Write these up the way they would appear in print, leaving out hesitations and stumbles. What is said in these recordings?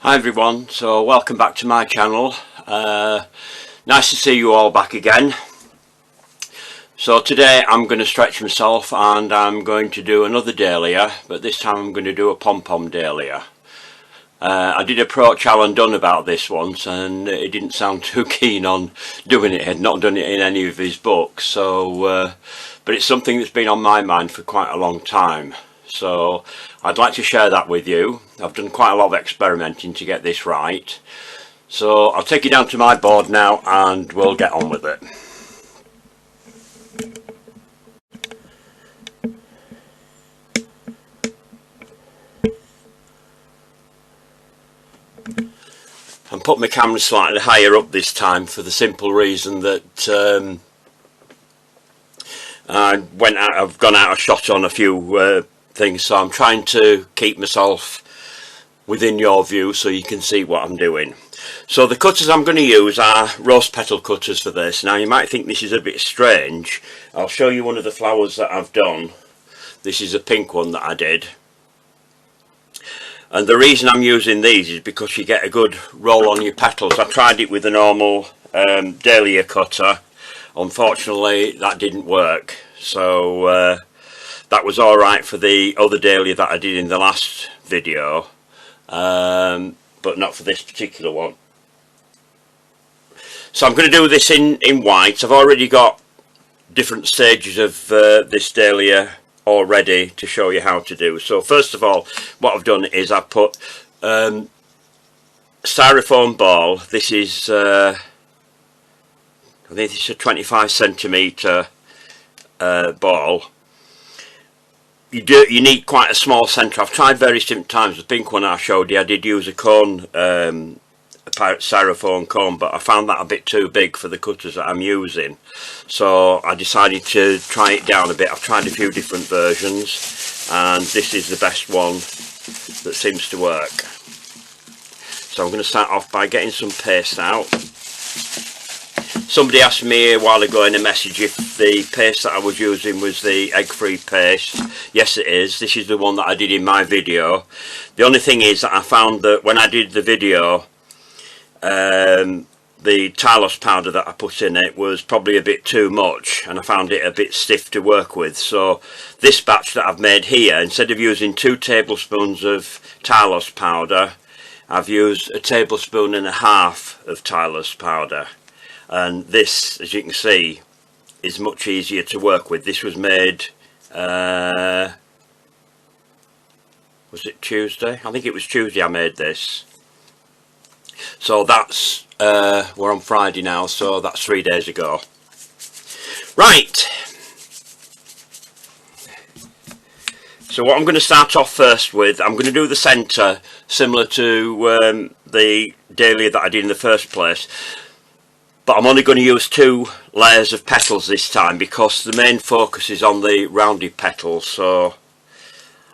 Hi everyone, so welcome back to my channel. Nice to see you all back again. So today I'm going to stretch myself and I'm going to do another dahlia, but this time I'm going to do a Pom Pom Dahlia. I did approach Alan Dunn about this once and he didn't sound too keen on doing it. He had not done it in any of his books, so but it's something that's been on my mind for quite a long time. So I'd like to share that with you. I've done quite a lot of experimenting to get this right. So I'll take you down to my board now and we'll get on with it. And put my camera slightly higher up this time for the simple reason that I've gone out of shot on a few things, so I'm trying to keep myself within your view so you can see what I'm doing. So the cutters I'm going to use are rose petal cutters for this. Now you might think this is a bit strange. I'll show you one of the flowers that I've done. This is a pink one that I did. And the reason I'm using these is because you get a good roll on your petals. I tried it with a normal dahlia cutter. Unfortunately that didn't work. So that was alright for the other dahlia that I did in the last video, but not for this particular one. So I'm going to do this in white. I've already got different stages of this dahlia already to show you how to do. So first of all, what I've done is I've put styrofoam ball. This is I think it's a 25cm ball. You need quite a small centre. I've tried various different times. The pink one I showed you, I did use a cone, a styrofoam cone, but I found that a bit too big for the cutters that I'm using. So I decided to try it down a bit. I've tried a few different versions and this is the best one that seems to work. So I'm going to start off by getting some paste out. Somebody asked me a while ago in a message if the paste that I was using was the egg-free paste. Yes it is. This is the one that I did in my video. The only thing is that I found that when I did the video, the Petals powder that I put in it was probably a bit too much and I found it a bit stiff to work with. So this batch that I've made here, instead of using 2 tablespoons of Petals powder, I've used 1.5 tablespoons of Petals powder. And this, as you can see, is much easier to work with. This was made, was it Tuesday? I think it was Tuesday I made this. So that's, we're on Friday now, so that's 3 days ago. Right. So what I'm going to start off first with, I'm going to do the centre similar to the dahlia that I did in the first place. But I'm only going to use 2 layers of petals this time because the main focus is on the rounded petals. So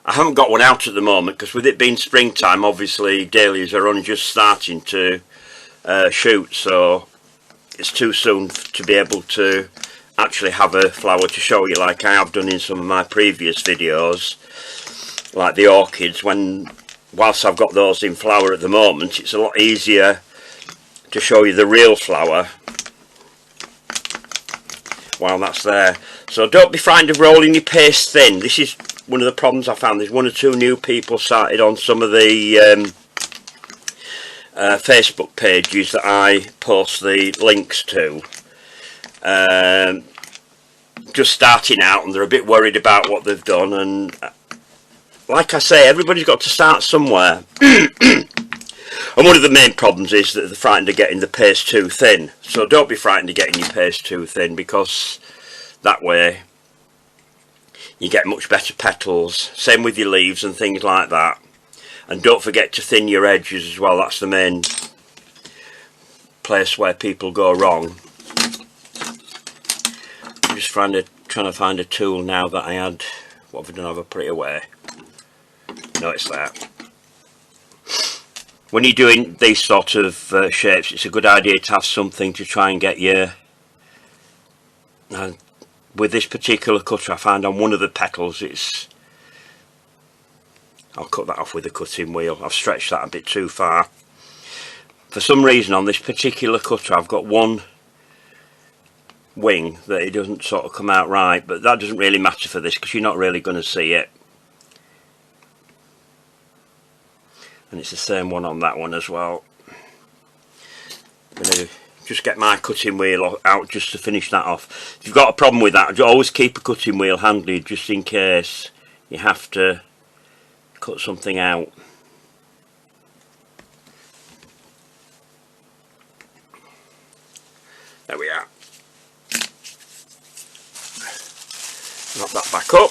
I haven't got one out at the moment because with it being springtime, obviously dahlias are only just starting to shoot, so it's too soon to be able to actually have a flower to show you like I have done in some of my previous videos, like the orchids. Whilst I've got those in flower at the moment, it's a lot easier to show you the real flower while that's there. So don't be frightened of rolling your paste thin. This is one of the problems I found. There's 1 or 2 new people started on some of the Facebook pages that I post the links to, just starting out, and they're a bit worried about what they've done. And like I say, everybody's got to start somewhere. And one of the main problems is that they're frightened of getting the paste too thin. So don't be frightened of getting your paste too thin, because that way you get much better petals. Same with your leaves and things like that. And don't forget to thin your edges as well. That's the main place where people go wrong. I'm just trying to find a tool now that I had. What have I done? Have I put it away? No, it's there. When you're doing these sort of shapes, it's a good idea to have something to try and get your... with this particular cutter, I found on one of the petals, it's I'll cut that off with a cutting wheel. I've stretched that a bit too far. For some reason on this particular cutter I've got one wing that it doesn't sort of come out right, but that doesn't really matter for this because you're not really going to see it. And it's the same one on that one as well. I'm going to just get my cutting wheel out just to finish that off. If you've got a problem with that, always keep a cutting wheel handy just in case you have to cut something out. There we are. Knock that back up.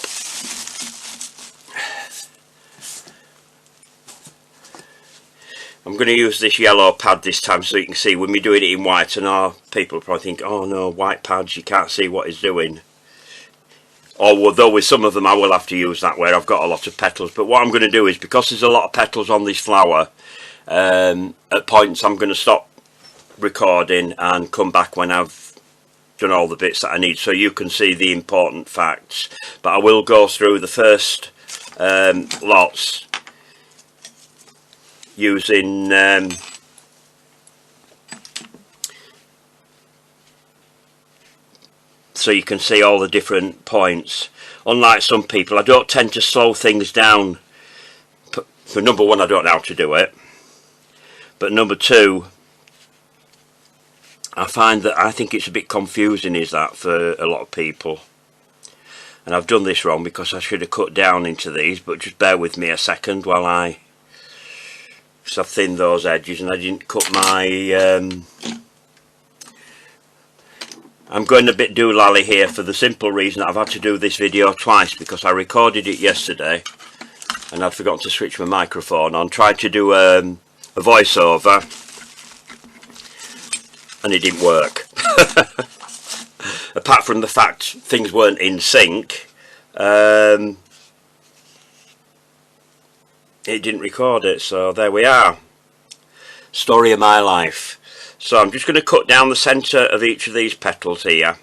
I'm going to use this yellow pad this time so you can see when we're doing it in white, and people probably think, oh no, white pads, you can't see what it's doing. Although with some of them I will have to use that where I've got a lot of petals. But what I'm going to do is, because there's a lot of petals on this flower, at points I'm going to stop recording and come back when I've done all the bits that I need so you can see the important facts. But I will go through the first lots using so you can see all the different points. Unlike some people, I don't tend to slow things down. For number one, I don't know how to do it, but number two, I find that I think it's a bit confusing, is that, for a lot of people. And I've done this wrong because I should have cut down into these, but just bear with me a second while because I've thinned those edges and I didn't cut my I'm going a bit doolally here for the simple reason that I've had to do this video twice, because I recorded it yesterday and I'd forgotten to switch my microphone on, tried to do a voiceover and it didn't work. Apart from the fact things weren't in sync, it didn't record it, so there we are. Story of my life. So I'm just going to cut down the centre of each of these petals here.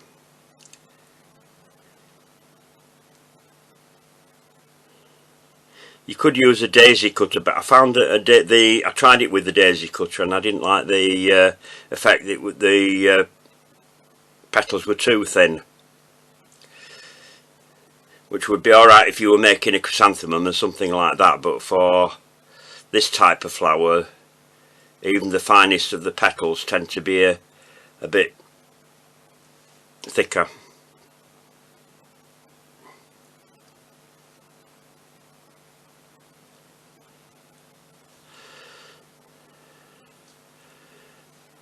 You could use a daisy cutter, but I found that I tried it with the daisy cutter and I didn't like the effect that the petals were too thin. Which would be alright if you were making a chrysanthemum or something like that, but for this type of flower, even the finest of the petals tend to be a bit thicker.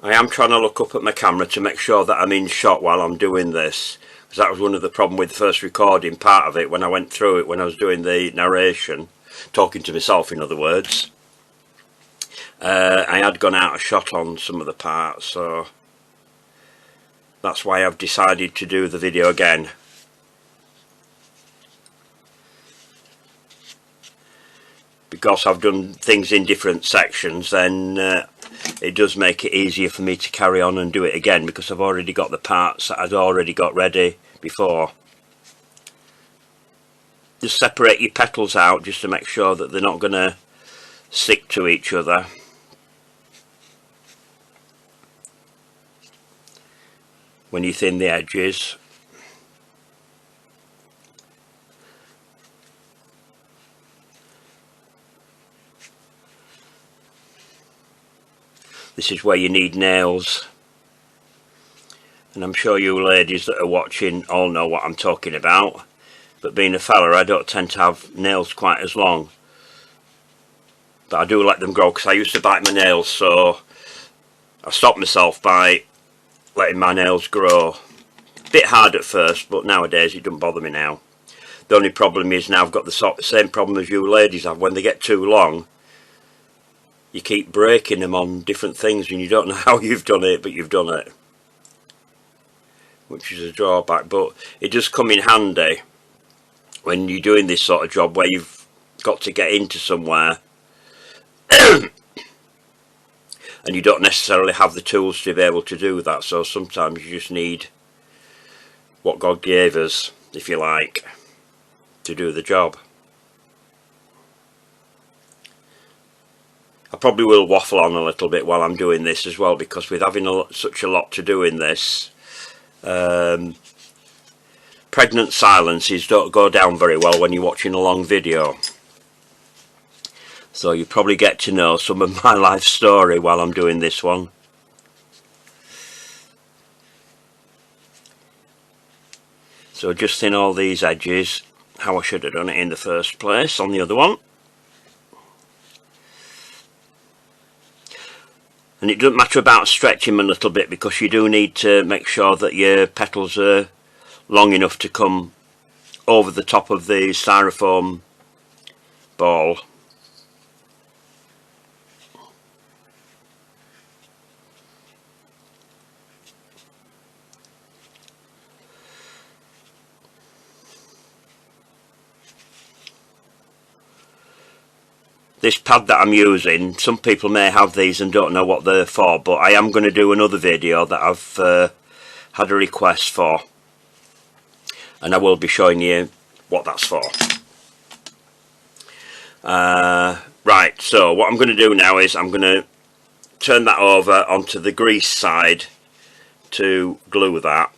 I am trying to look up at my camera to make sure that I'm in shot while I'm doing this, because that was one of the problems with the first recording part of it when I went through it, when I was doing the narration, talking to myself in other words. I had gone out of shot on some of the parts, so that's why I've decided to do the video again. Because I've done things in different sections, then it does make it easier for me to carry on and do it again, because I've already got the parts that I'd already got ready before. Just separate your petals out just to make sure that they're not going to stick to each other. When you thin the edges. This is where you need nails, and I'm sure you ladies that are watching all know what I'm talking about, but being a fella I don't tend to have nails quite as long, but I do let them grow because I used to bite my nails, so I stopped myself by letting my nails grow. A bit hard at first, but nowadays it doesn't bother me now. The only problem is now I've got the same problem as you ladies have. When they get too long, you keep breaking them on different things and you don't know how you've done it, but you've done it, which is a drawback. But it does come in handy when you're doing this sort of job where you've got to get into somewhere and you don't necessarily have the tools to be able to do that, so sometimes you just need what God gave us, if you like, to do the job. I probably will waffle on a little bit while I'm doing this as well, because with having such a lot to do in this, pregnant silences don't go down very well when you're watching a long video. So you probably get to know some of my life story while I'm doing this one. So just thin all these edges, how I should have done it in the first place on the other one. And it doesn't matter about stretching them a little bit, because you do need to make sure that your petals are long enough to come over the top of the styrofoam ball. This pad that I'm using, some people may have these and don't know what they're for, but I am going to do another video that I've had a request for, and I will be showing you what that's for. Right, so what I'm going to do now is I'm going to turn that over onto the grease side to glue that.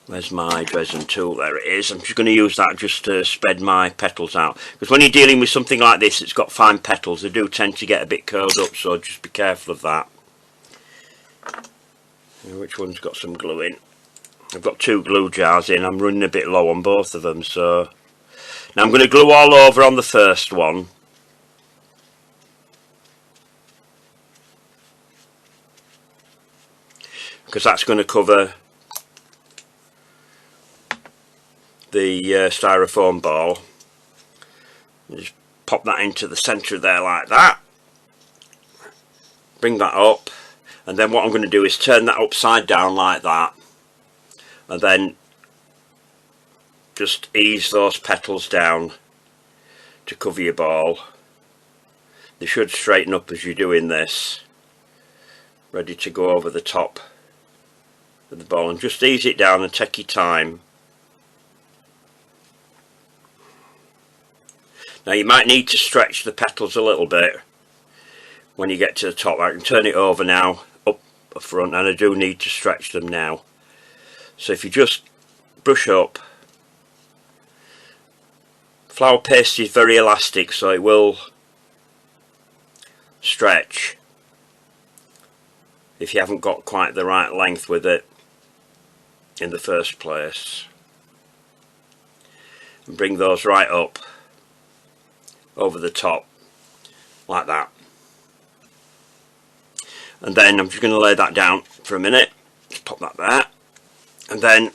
Where's my resin tool? There it is. I'm just going to use that just to spread my petals out, because when you're dealing with something like this, it's got fine petals, they do tend to get a bit curled up, so just be careful of that. Which one's got some glue in? I've got 2 glue jars in. I'm running a bit low on both of them, so now I'm going to glue all over on the first one. Because that's going to cover the styrofoam ball. Just pop that into the centre there like that. Bring that up, and then what I'm going to do is turn that upside down like that, and then just ease those petals down to cover your ball. They should straighten up as you're doing this, ready to go over the top of the ball, and just ease it down and take your time. Now you might need to stretch the petals a little bit when you get to the top. I can turn it over now, up front, and I do need to stretch them now. So if you just brush up, flower paste is very elastic, so it will stretch if you haven't got quite the right length with it in the first place. And bring those right up over the top like that, and then I'm just going to lay that down for a minute. Just pop that there, and then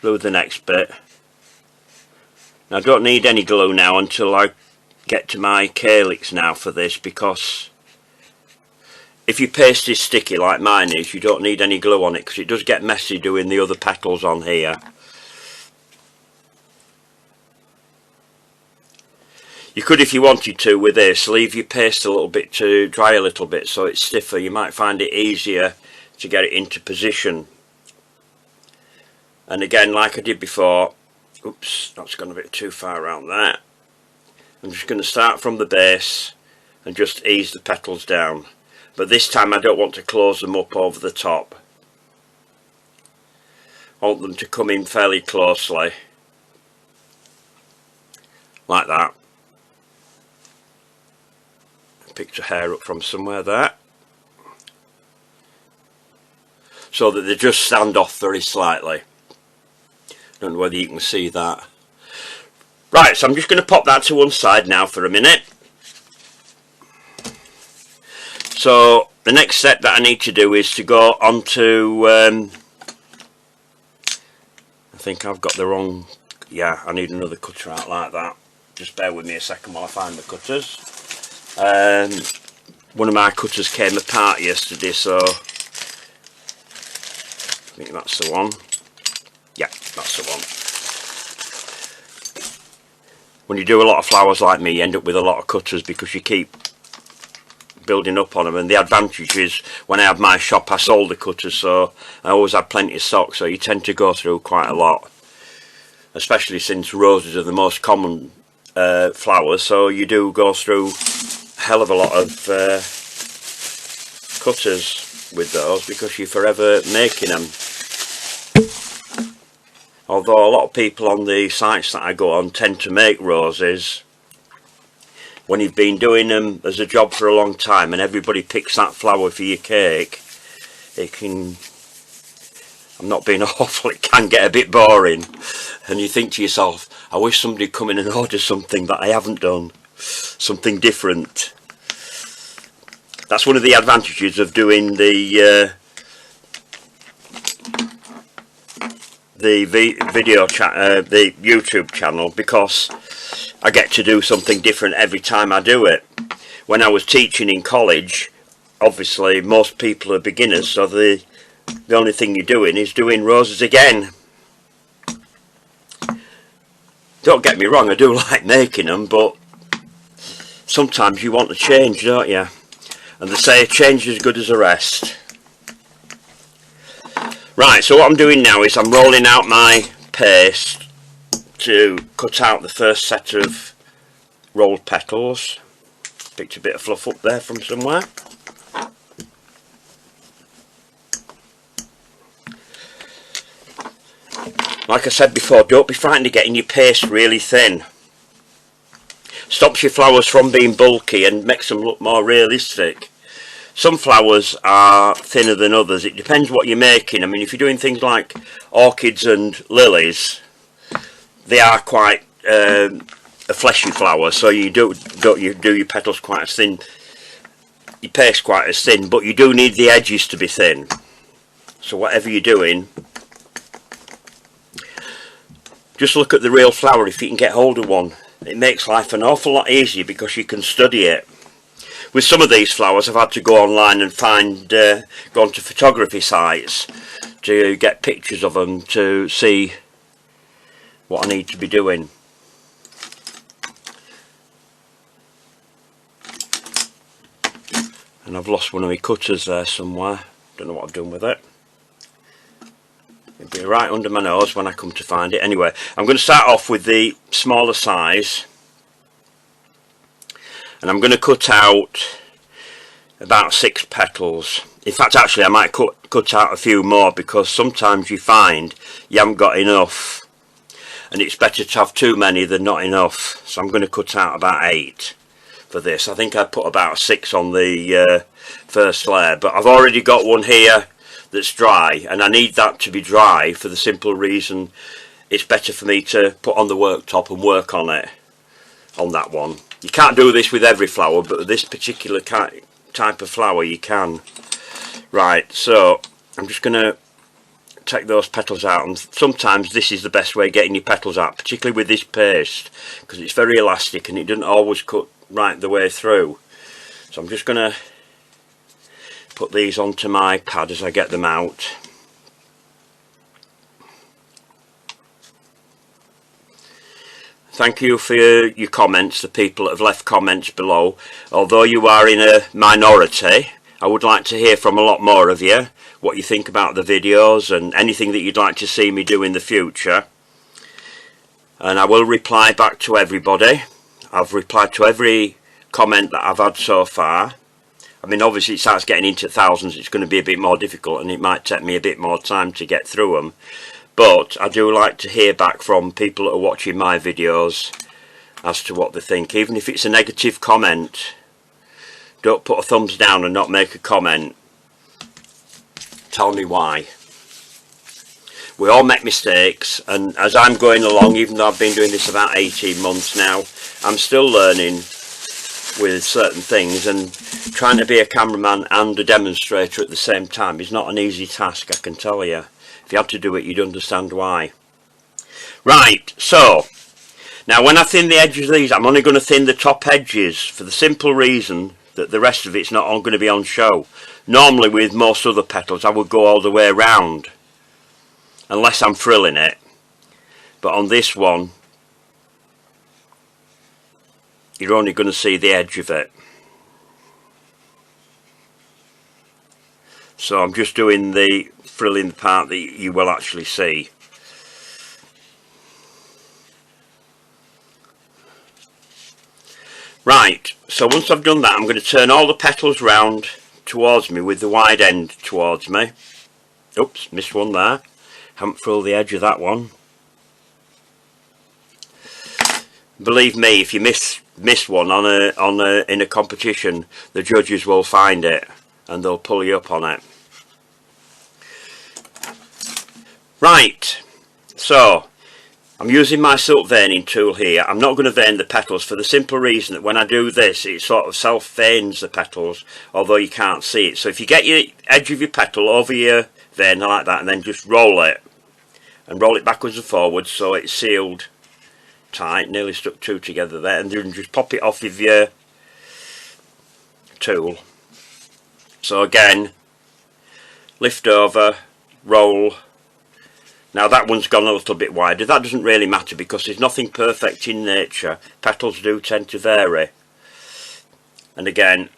glue the next bit. Now I don't need any glue now until I get to my Calyx now for this, because if your paste is sticky like mine is, you don't need any glue on it, because it does get messy doing the other petals on here. You could, if you wanted to, with this, leave your paste a little bit to dry a little bit so it's stiffer. You might find it easier to get it into position. And again, like I did before, oops, that's gone a bit too far around there. I'm just going to start from the base and just ease the petals down. But this time I don't want to close them up over the top. I want them to come in fairly closely, like that. Picked a hair up from somewhere there, so that they just stand off very slightly. Don't know whether you can see that. Right, so I'm just going to pop that to one side now for a minute. So the next step that I need to do is to go on to I think I've got the wrong, yeah, I need another cutter out like that. Just bear with me a second while I find the cutters. One of my cutters came apart yesterday, so I think that's the one. Yeah, that's the one. When you do a lot of flowers like me, you end up with a lot of cutters because you keep building up on them. And the advantage is, when I had my shop, I sold the cutters, so I always had plenty of stock, so you tend to go through quite a lot, especially since roses are the most common flowers, so you do go through a hell of a lot of cutters with those, because you're forever making them. Although a lot of people on the sites that I go on tend to make roses, when you've been doing them as a job for a long time and everybody picks that flower for your cake, it can, I'm not being awful, it can get a bit boring, and you think to yourself, I wish somebody'd come in and order something that I haven't done, something different. That's one of the advantages of doing the the YouTube channel, because I get to do something different every time I do it. When I was teaching in college, obviously most people are beginners, so the only thing you're doing is doing roses again. Don't get me wrong, I do like making them, but sometimes you want to change, don't you? And they say a change is as good as a rest. Right, so what I'm doing now is I'm rolling out my paste to cut out the first set of rolled petals. Picked a bit of fluff up there from somewhere. Like I said before, don't be frightened of getting your paste really thin. Stops your flowers from being bulky and makes them look more realistic. Some flowers are thinner than others. It depends what you're making. I mean, if you're doing things like orchids and lilies, they are quite a fleshy flower, so you do your petals quite as thin, your paste quite as thin, but you do need the edges to be thin. So whatever you're doing, just look at the real flower if you can get hold of one. It makes life an awful lot easier because you can study it. With some of these flowers I've had to go online and find, go onto photography sites to get pictures of them to see what I need to be doing. And I've lost one of my cutters there somewhere, don't know what I've done with it. It'll be right under my nose when I come to find it. Anyway, I'm going to start off with the smaller size, and I'm going to cut out about 6 petals. In fact, actually I might cut out a few more, because sometimes you find you haven't got enough and it's better to have too many than not enough. So I'm going to cut out about 8 for this. I think I put about 6 on the first layer, but I've already got one here that's dry, and I need that to be dry for the simple reason it's better for me to put on the worktop and work on it, on that one. You can't do this with every flower, but with this particular type of flower you can. Right, so I'm just going to take those petals out, and sometimes this is the best way of getting your petals out, particularly with this paste, because it's very elastic and it doesn't always cut right the way through. So I'm just going to put these onto my pad as I get them out. Thank you for your comments, the people that have left comments below. Although you are in a minority, I would like to hear from a lot more of you, what you think about the videos and anything that you'd like to see me do in the future. And I will reply back to everybody. I've replied to every comment that I've had so far. I mean, obviously it starts getting into thousands, it's going to be a bit more difficult and it might take me a bit more time to get through them. But I do like to hear back from people that are watching my videos as to what they think. Even if it's a negative comment, don't put a thumbs down and not make a comment. Tell me why. We all make mistakes, and as I'm going along, even though I've been doing this about 18 months now, I'm still learning with certain things, and trying to be a cameraman and a demonstrator at the same time is not an easy task, I can tell you. If you had to do it, you'd understand why. Right, so now when I thin the edges of these, I'm only going to thin the top edges for the simple reason that the rest of it's not all going to be on show. Normally with most other petals I would go all the way around, unless I'm frilling it, but on this one you're only going to see the edge of it. So I'm just doing the frilling part that you will actually see. Right, so once I've done that, I'm going to turn all the petals round towards me with the wide end towards me. Oops, missed one there. Haven't filled the edge of that one. Believe me, if you miss one in a competition, the judges will find it and they'll pull you up on it. Right, so I'm using my silk veining tool here. I'm not going to vein the petals for the simple reason that when I do this, it sort of self veins the petals, although you can't see it. So if you get your edge of your petal over your vein like that and then just roll it, and roll it backwards and forwards so it's sealed tight, nearly stuck two together there, and then just pop it off with your tool. So again, lift over, roll. Now that one's gone a little bit wider. That doesn't really matter because there's nothing perfect in nature. Petals do tend to vary. And again,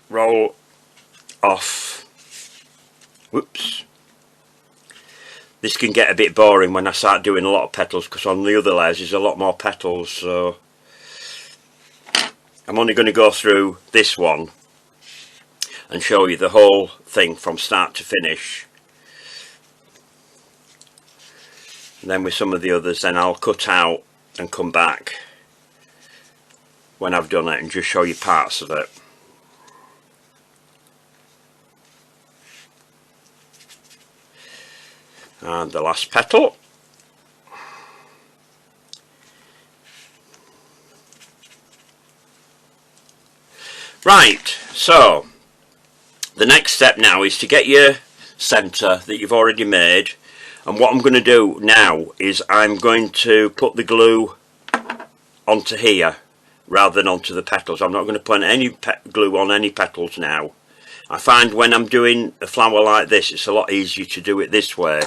roll off. Whoops. This can get a bit boring when I start doing a lot of petals because on the other layers there's a lot more petals, so I'm only going to go through this one and show you the whole thing from start to finish. And then with some of the others then I'll cut out and come back when I've done it and just show you parts of it. And the last petal. Right, so the next step now is to get your centre that you've already made, and what I'm going to do now is I'm going to put the glue onto here rather than onto the petals. I'm not going to put any glue on any petals now. I find when I'm doing a flower like this, it's a lot easier to do it this way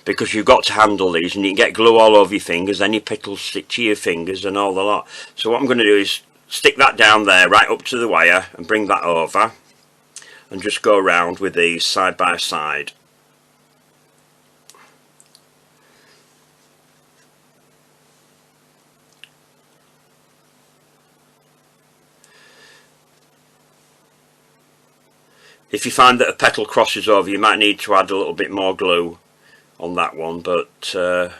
because you've got to handle these and you can get glue all over your fingers, any petals stick to your fingers and all the lot. So what I'm going to do is stick that down there right up to the wire and bring that over and just go around with these side by side. If you find that a petal crosses over, you might need to add a little bit more glue on that one, but that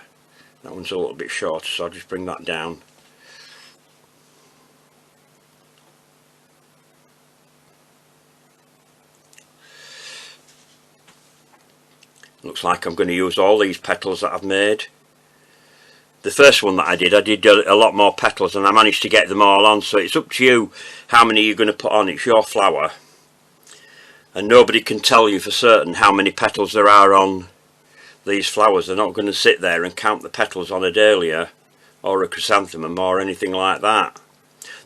one's a little bit short, so I'll just bring that down. Looks like I'm going to use all these petals that I've made. The first one that I did a lot more petals and I managed to get them all on, so it's up to you how many you're going to put on. It's your flower. And nobody can tell you for certain how many petals there are on these flowers. They're not going to sit there and count the petals on a dahlia or a chrysanthemum or anything like that.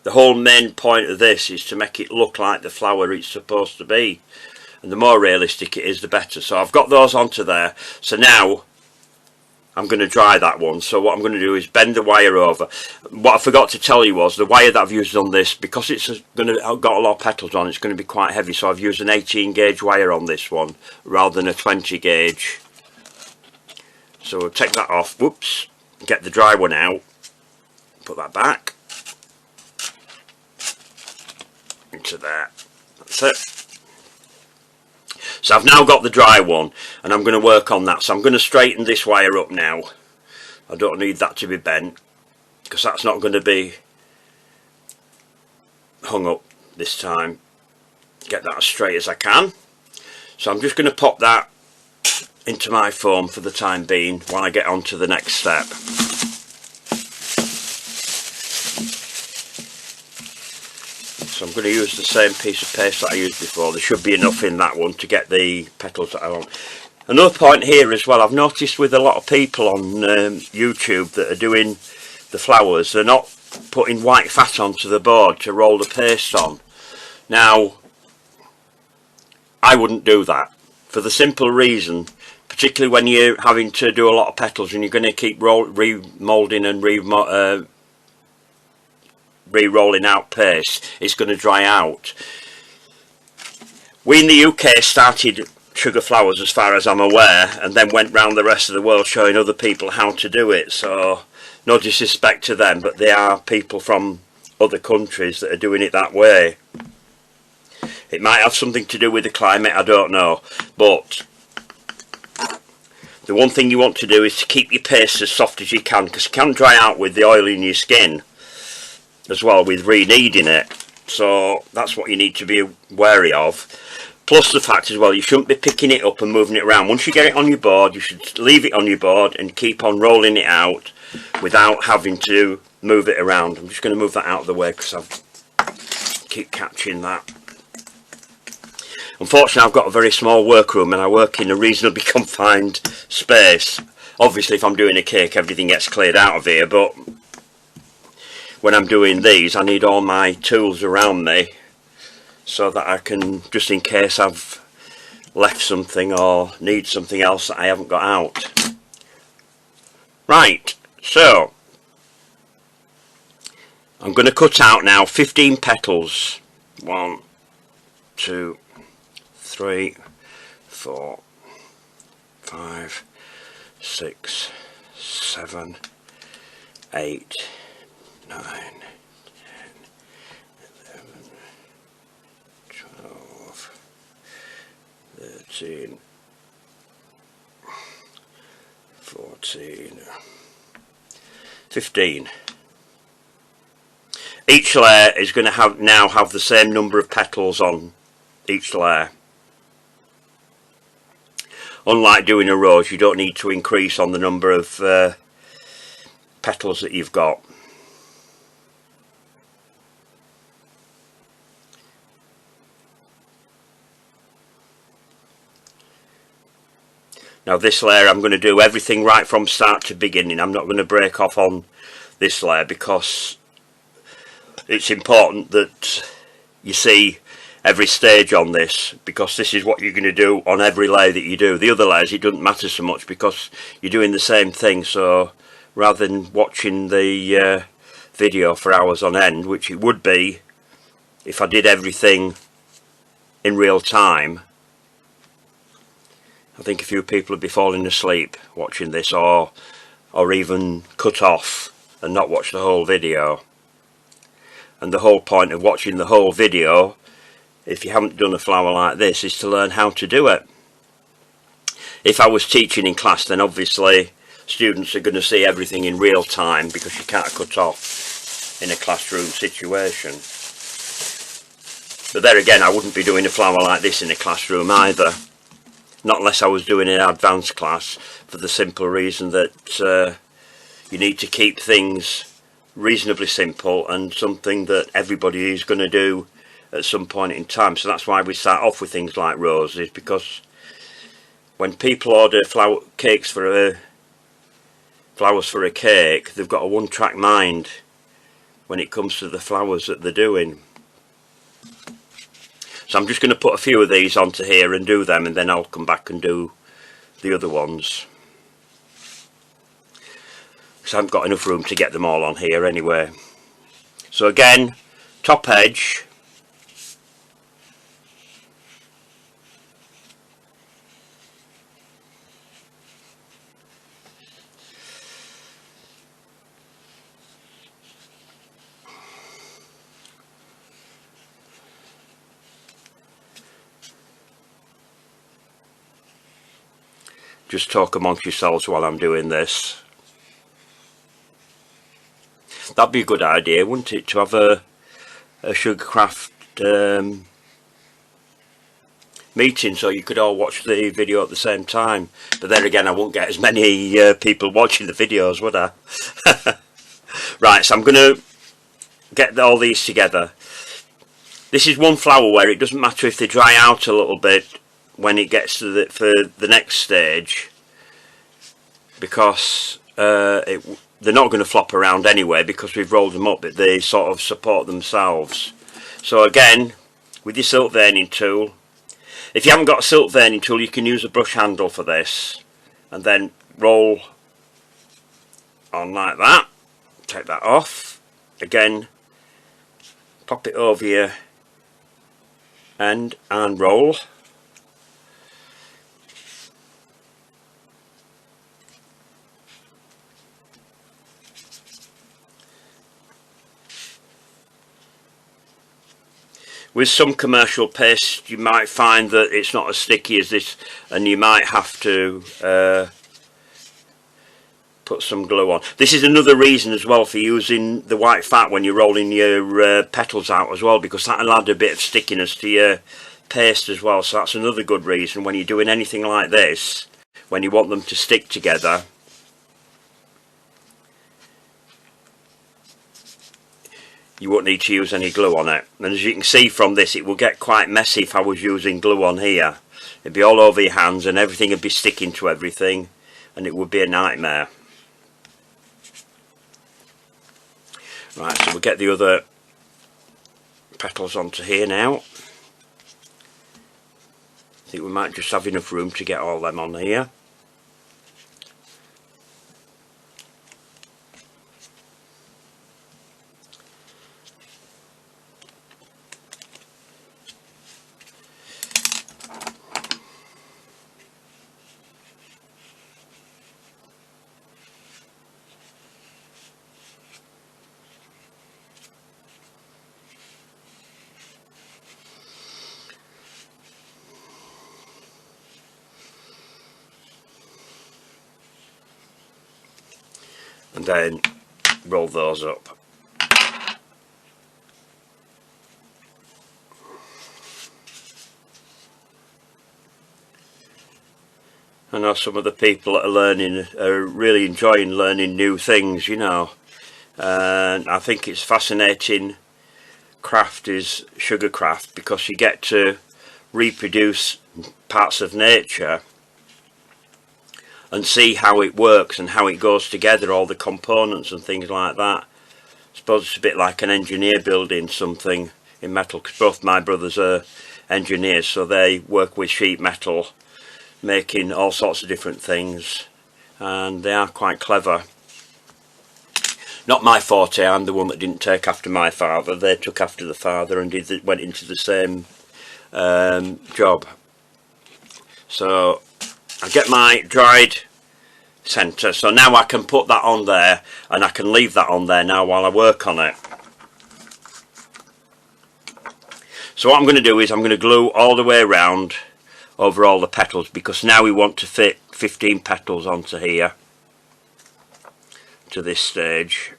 The whole main point of this is to make it look like the flower it's supposed to be, and the more realistic it is the better. So I've got those onto there. So now I'm going to dry that one. So what I'm going to do is bend the wire over. What I forgot to tell you was the wire that I've used on this, because it's got a lot of petals on, it's going to be quite heavy, so I've used an 18 gauge wire on this one rather than a 20 gauge. So we'll take that off, whoops, get the dry one out, put that back into there. That's it. So I've now got the dry one and I'm going to work on that. So I'm going to straighten this wire up now. I don't need that to be bent because that's not going to be hung up this time. Get that as straight as I can. So I'm just going to pop that into my foam for the time being while I get on to the next step. So I'm going to use the same piece of paste that I used before. There should be enough in that one to get the petals that I want. Another point here as well, I've noticed with a lot of people on YouTube that are doing the flowers, they're not putting white fat onto the board to roll the paste on. Now, I wouldn't do that for the simple reason, particularly when you're having to do a lot of petals and you're going to keep remoulding and re-rolling out paste, it's going to dry out. We in the UK started sugar flowers as far as I'm aware, and then went round the rest of the world showing other people how to do it, so no disrespect to them, but they are people from other countries that are doing it that way. It might have something to do with the climate, I don't know, but the one thing you want to do is to keep your paste as soft as you can, because it can dry out with the oil in your skin as well with re-kneading it. So that's what you need to be wary of. Plus the fact as well, you shouldn't be picking it up and moving it around. Once you get it on your board, you should leave it on your board and keep on rolling it out without having to move it around. I'm just going to move that out of the way because I keep catching that. Unfortunately, I've got a very small workroom and I work in a reasonably confined space. Obviously, if I'm doing a cake, everything gets cleared out of here, but when I'm doing these, I need all my tools around me so that I can, just in case I've left something or need something else that I haven't got out. Right, so I'm going to cut out now 15 petals. 1, 2, 3, 4, 5, 6, 7, 8, 9, 10, 11, 12, 13, 14, 15. Each layer is going to now have the same number of petals on each layer. Unlike doing a rose, you don't need to increase on the number of petals that you've got. Now this layer I'm going to do everything right from start to beginning. I'm not going to break off on this layer because it's important that you see every stage on this, because this is what you're going to do on every layer that you do. The other layers it doesn't matter so much because you're doing the same thing, so rather than watching the video for hours on end, which it would be if I did everything in real time, I think a few people would be falling asleep watching this, or even cut off and not watch the whole video. And the whole point of watching the whole video, if you haven't done a flower like this, is to learn how to do it. If I was teaching in class, then obviously students are going to see everything in real time because you can't cut off in a classroom situation. But there again, I wouldn't be doing a flower like this in a classroom either. Not unless I was doing an advanced class, for the simple reason that you need to keep things reasonably simple and something that everybody is going to do at some point in time. So that's why we start off with things like roses, because when people order flowers for a cake, they've got a one-track mind when it comes to the flowers that they're doing. So I'm just going to put a few of these onto here and do them, and then I'll come back and do the other ones, because I haven't got enough room to get them all on here anyway. So again, top edge, just talk amongst yourselves while I'm doing this. That'd be a good idea, wouldn't it, to have a Sugarcraft meeting so you could all watch the video at the same time. But then again, I won't get as many people watching the videos, would I? Right, so I'm going to get all these together. This is one flower where it doesn't matter if they dry out a little bit when it gets to for the next stage, because they're not going to flop around anyway because we've rolled them up, but they sort of support themselves. So again, with your silk veining tool, if you haven't got a silk veining tool, you can use a brush handle for this, and then roll on like that. Take that off. Again, pop it over your end and roll. With some commercial paste you might find that it's not as sticky as this, and you might have to put some glue on. This is another reason as well for using the white fat when you're rolling your petals out as well, because that'll add a bit of stickiness to your paste as well. So that's another good reason when you're doing anything like this, when you want them to stick together, you won't need to use any glue on it. And as you can see from this, it will get quite messy if I was using glue on here. It'd be all over your hands and everything would be sticking to everything, and it would be a nightmare. Right, so we'll get the other petals onto here now. I think we might just have enough room to get all them on here. And then roll those up. I know some of the people that are really enjoying learning new things, you know, and I think it's fascinating craft is sugar craft, because you get to reproduce parts of nature and see how it works and how it goes together, all the components and things like that. I suppose it's a bit like an engineer building something in metal, because both my brothers are engineers, so they work with sheet metal, making all sorts of different things, and they are quite clever. Not my forte, I'm the one that didn't take after my father. They took after the father and went into the same job. So I get my dried centre, so now I can put that on there, and I can leave that on there now while I work on it. So what I'm going to do is I'm going to glue all the way around over all the petals, because now we want to fit 15 petals onto here to this stage.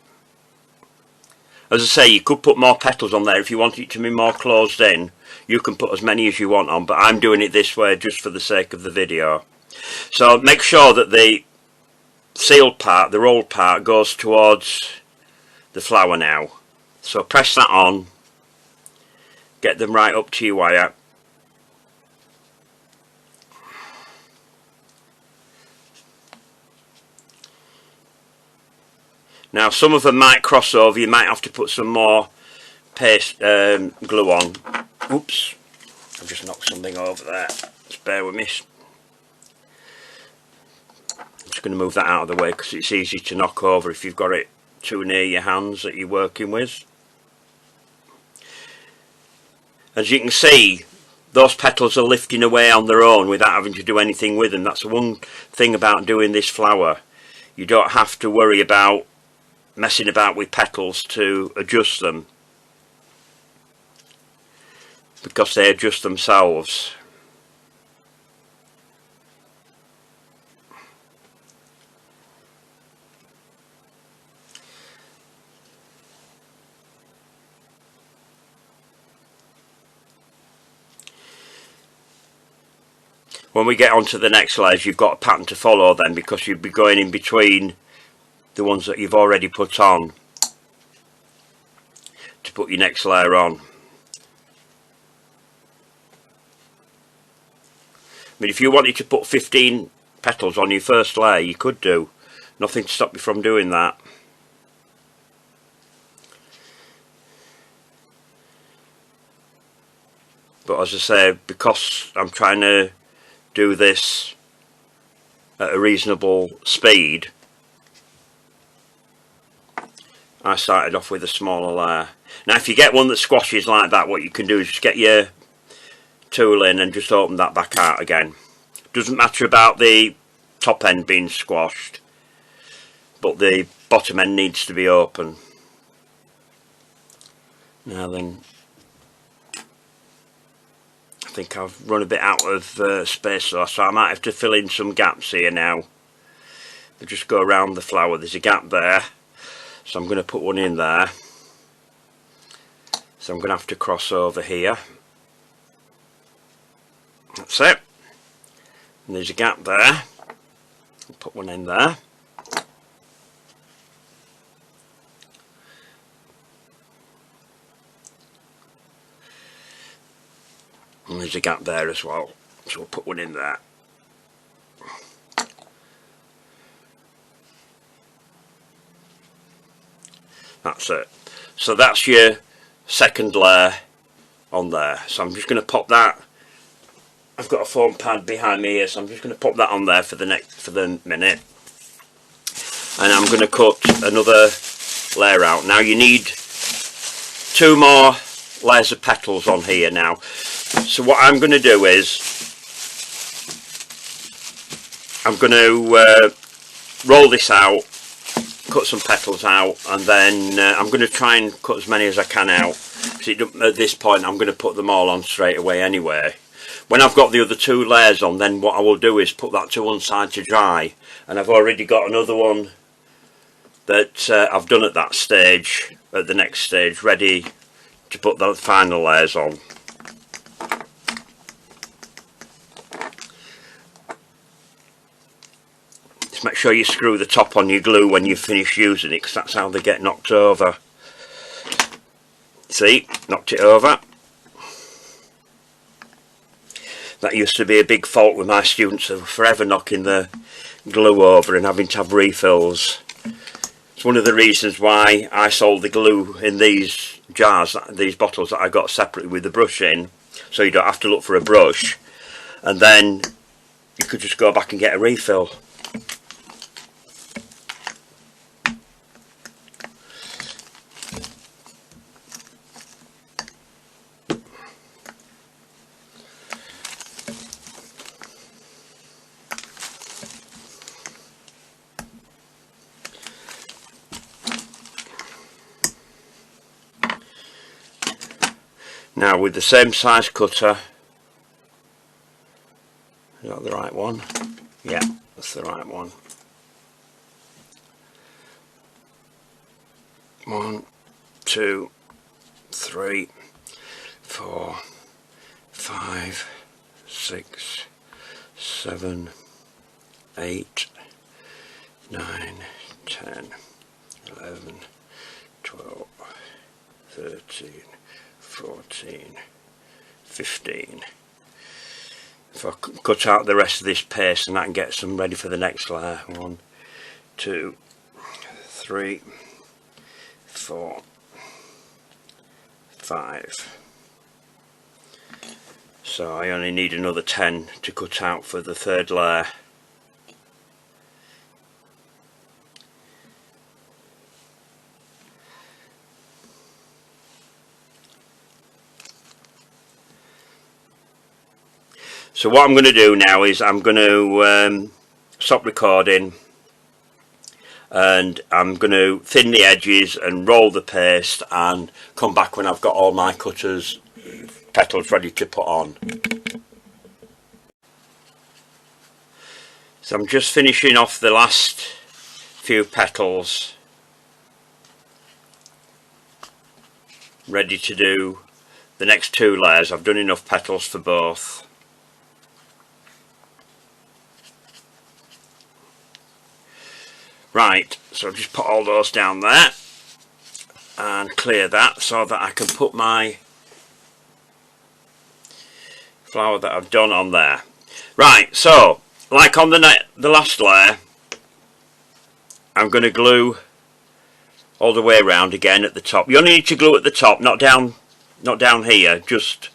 As I say, you could put more petals on there if you want it to be more closed in. You can put as many as you want on, but I'm doing it this way just for the sake of the video. So make sure that the sealed part, the rolled part, goes towards the flower now. So press that on, get them right up to your wire. Now some of them might cross over, you might have to put some more paste glue on. Oops, I've just knocked something over there, just bear with me. I'm just going to move that out of the way because it's easy to knock over if you've got it too near your hands that you're working with. As you can see, those petals are lifting away on their own without having to do anything with them. That's the one thing about doing this flower. You don't have to worry about messing about with petals to adjust them, because they adjust themselves. When we get on to the next layers, you've got a pattern to follow then, because you'll be going in between the ones that you've already put on to put your next layer on. I mean, if you wanted to put 15 petals on your first layer, you could do. Nothing to stop you from doing that. But as I say, because I'm trying to do this at a reasonable speed, I started off with a smaller layer. Now if you get one that squashes like that, what you can do is just get your tool in and just open that back out again. Doesn't matter about the top end being squashed, but the bottom end needs to be open. Now then, think I've run a bit out of space though, so I might have to fill in some gaps here now. I'll just go around the flower. There's a gap there, so I'm going to put one in there. So I'm going to have to cross over here. That's it. And there's a gap there. I'll put one in there. And there's a gap there as well, so we'll put one in there. That's it. So that's your second layer on there. So I'm just going to pop that. I've got a foam pad behind me here, so I'm just going to pop that on there for the minute. And I'm going to cut another layer out. Now you need 2 more layers of petals on here now. So what I'm going to do is I'm going to roll this out, cut some petals out, and then I'm going to try and cut as many as I can out. At this point I'm going to put them all on straight away anyway. When I've got the other 2 layers on, then what I will do is put that to one side to dry, and I've already got another one that I've done at that stage, at the next stage, ready to put the final layers on. Just make sure you screw the top on your glue when you finish using it, because that's how they get knocked over. See, knocked it over. That used to be a big fault with my students, who were forever knocking the glue over and having to have refills. It's one of the reasons why I sold the glue in these jars, these bottles that I got separately with the brush in, so you don't have to look for a brush, and then you could just go back and get a refill. Now with the same size cutter, is that the right one? Yeah, that's the right one. 1, 2, 3, 4, 5, 6, 7, 8, 9, 10, 11, 12, 13, 14, 15. If I cut out the rest of this paste, and I can get some ready for the next layer. 1, 2, 3, 4, 5. So I only need another 10 to cut out for the third layer. So what I'm going to do now is I'm going to stop recording, and I'm going to thin the edges and roll the paste, and come back when I've got all my cutters petals ready to put on. So I'm just finishing off the last few petals, ready to do the next 2 layers. I've done enough petals for both. Right, so I'll just put all those down there and clear that so that I can put my flower that I've done on there. Right, so like on the last layer, I'm going to glue all the way around again at the top. You only need to glue at the top, not down here, just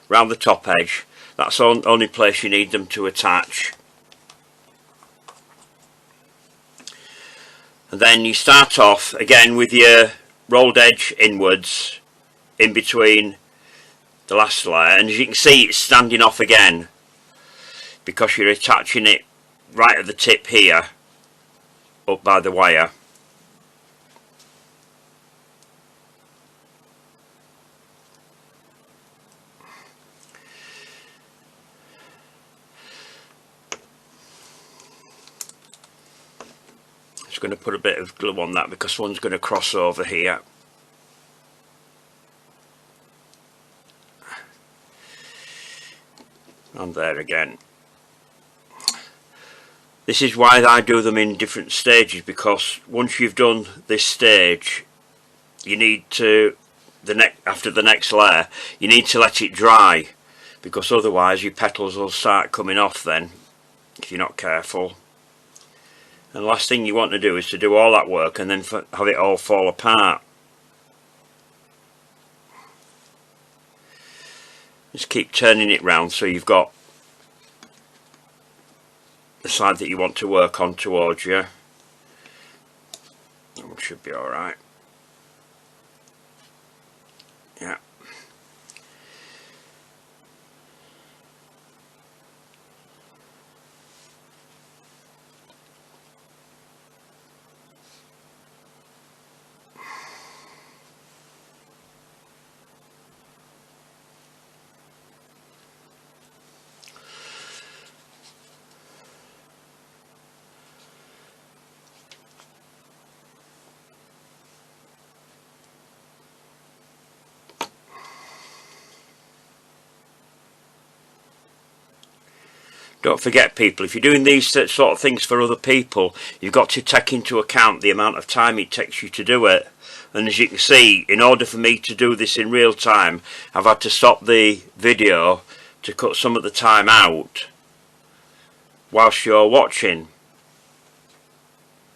round the top edge. That's the only place you need them to attach. And then you start off again with your rolled edge inwards in between the last layer, and as you can see it's standing off again because you're attaching it right at the tip here up by the wire. Just going to put a bit of glue on that because one's going to cross over here. And there again. This is why I do them in different stages, because once you've done this stage, you need to, after the next layer, you need to let it dry, because otherwise your petals will start coming off then, if you're not careful. And the last thing you want to do is to do all that work and then have it all fall apart. Just keep turning it round so you've got the side that you want to work on towards you. That should be alright. Yeah. Don't forget, people, if you're doing these sort of things for other people, you've got to take into account the amount of time it takes you to do it. And as you can see, in order for me to do this in real time, I've had to stop the video to cut some of the time out whilst you're watching.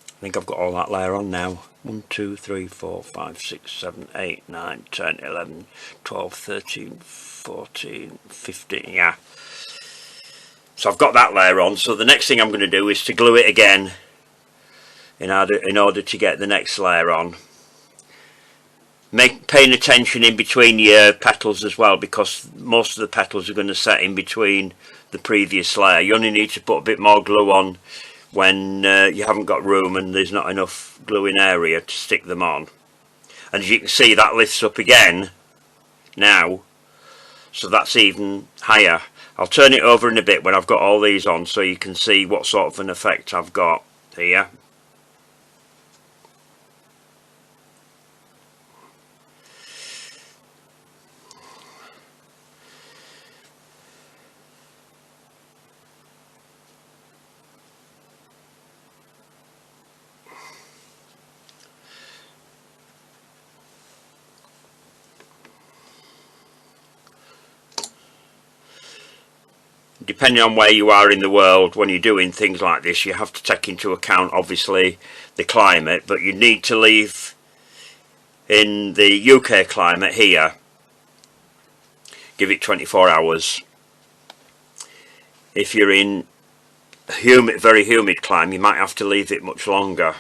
I think I've got all that layer on now. 1, 2, 3, 4, 5, 6, 7, 8, 9, 10, 11, 12, 13, 14, 15, yeah. So I've got that layer on, so the next thing I'm going to do is to glue it again in order to get the next layer on. Paying attention in between your petals as well, because most of the petals are going to set in between the previous layer. You only need to put a bit more glue on when you haven't got room and there's not enough gluing area to stick them on. And as you can see, that lifts up again now, so that's even higher. I'll turn it over in a bit when I've got all these on so you can see what sort of an effect I've got here. Depending on where you are in the world, when you're doing things like this, you have to take into account obviously the climate, but you need to leave, in the UK climate here, give it 24 hours. If you're in very humid climate, you might have to leave it much longer.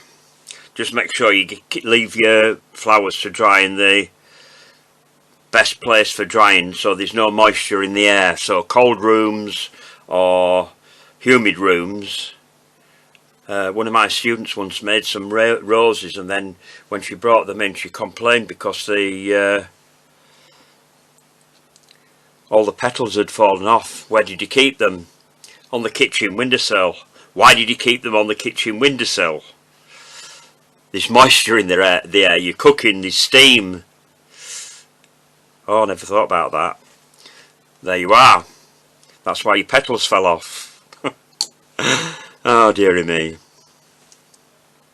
Just make sure you leave your flowers to dry in the best place for drying, so there's no moisture in the air. So cold rooms or humid rooms. One of my students once made some roses, and then when she brought them in, she complained because all the petals had fallen off. Where did you keep them? On the kitchen windowsill. Why did you keep them on the kitchen windowsill? There's moisture in the air. You're cooking, there's steam. Oh, I never thought about that. There you are. That's why your petals fell off. Oh, dearie me.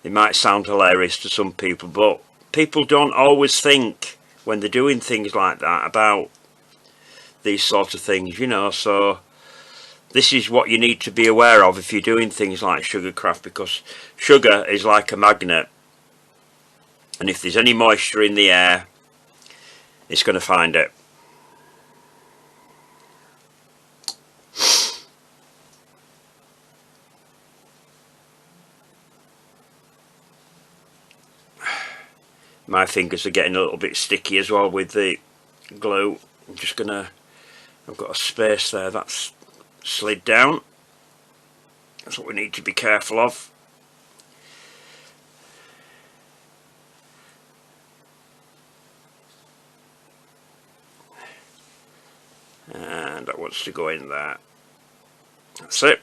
It might sound hilarious to some people, but people don't always think when they're doing things like that about these sort of things, you know. So this is what you need to be aware of if you're doing things like sugarcraft, because sugar is like a magnet, and if there's any moisture in the air, it's going to find it. My fingers are getting a little bit sticky as well with the glue. I'm just gonna, I've got a space there that's slid down. That's what we need to be careful of. And that wants to go in there. That's it.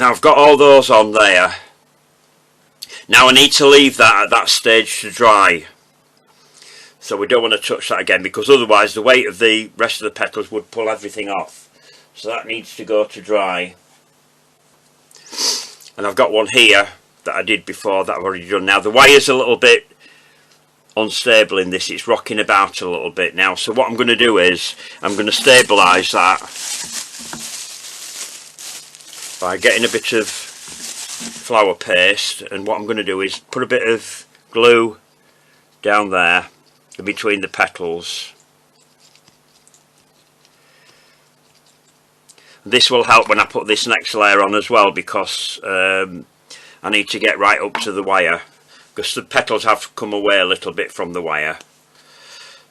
Now I've got all those on there. Now I need to leave that at that stage to dry. So we don't want to touch that again, because otherwise the weight of the rest of the petals would pull everything off. So that needs to go to dry. And I've got one here that I did before that I've already done. Now the wire's a little bit unstable in this, it's rocking about a little bit now. So what I'm going to do is I'm going to stabilise that by getting a bit of flour paste, and what I'm going to do is put a bit of glue down there in between the petals. This will help when I put this next layer on as well, because I need to get right up to the wire, because the petals have come away a little bit from the wire.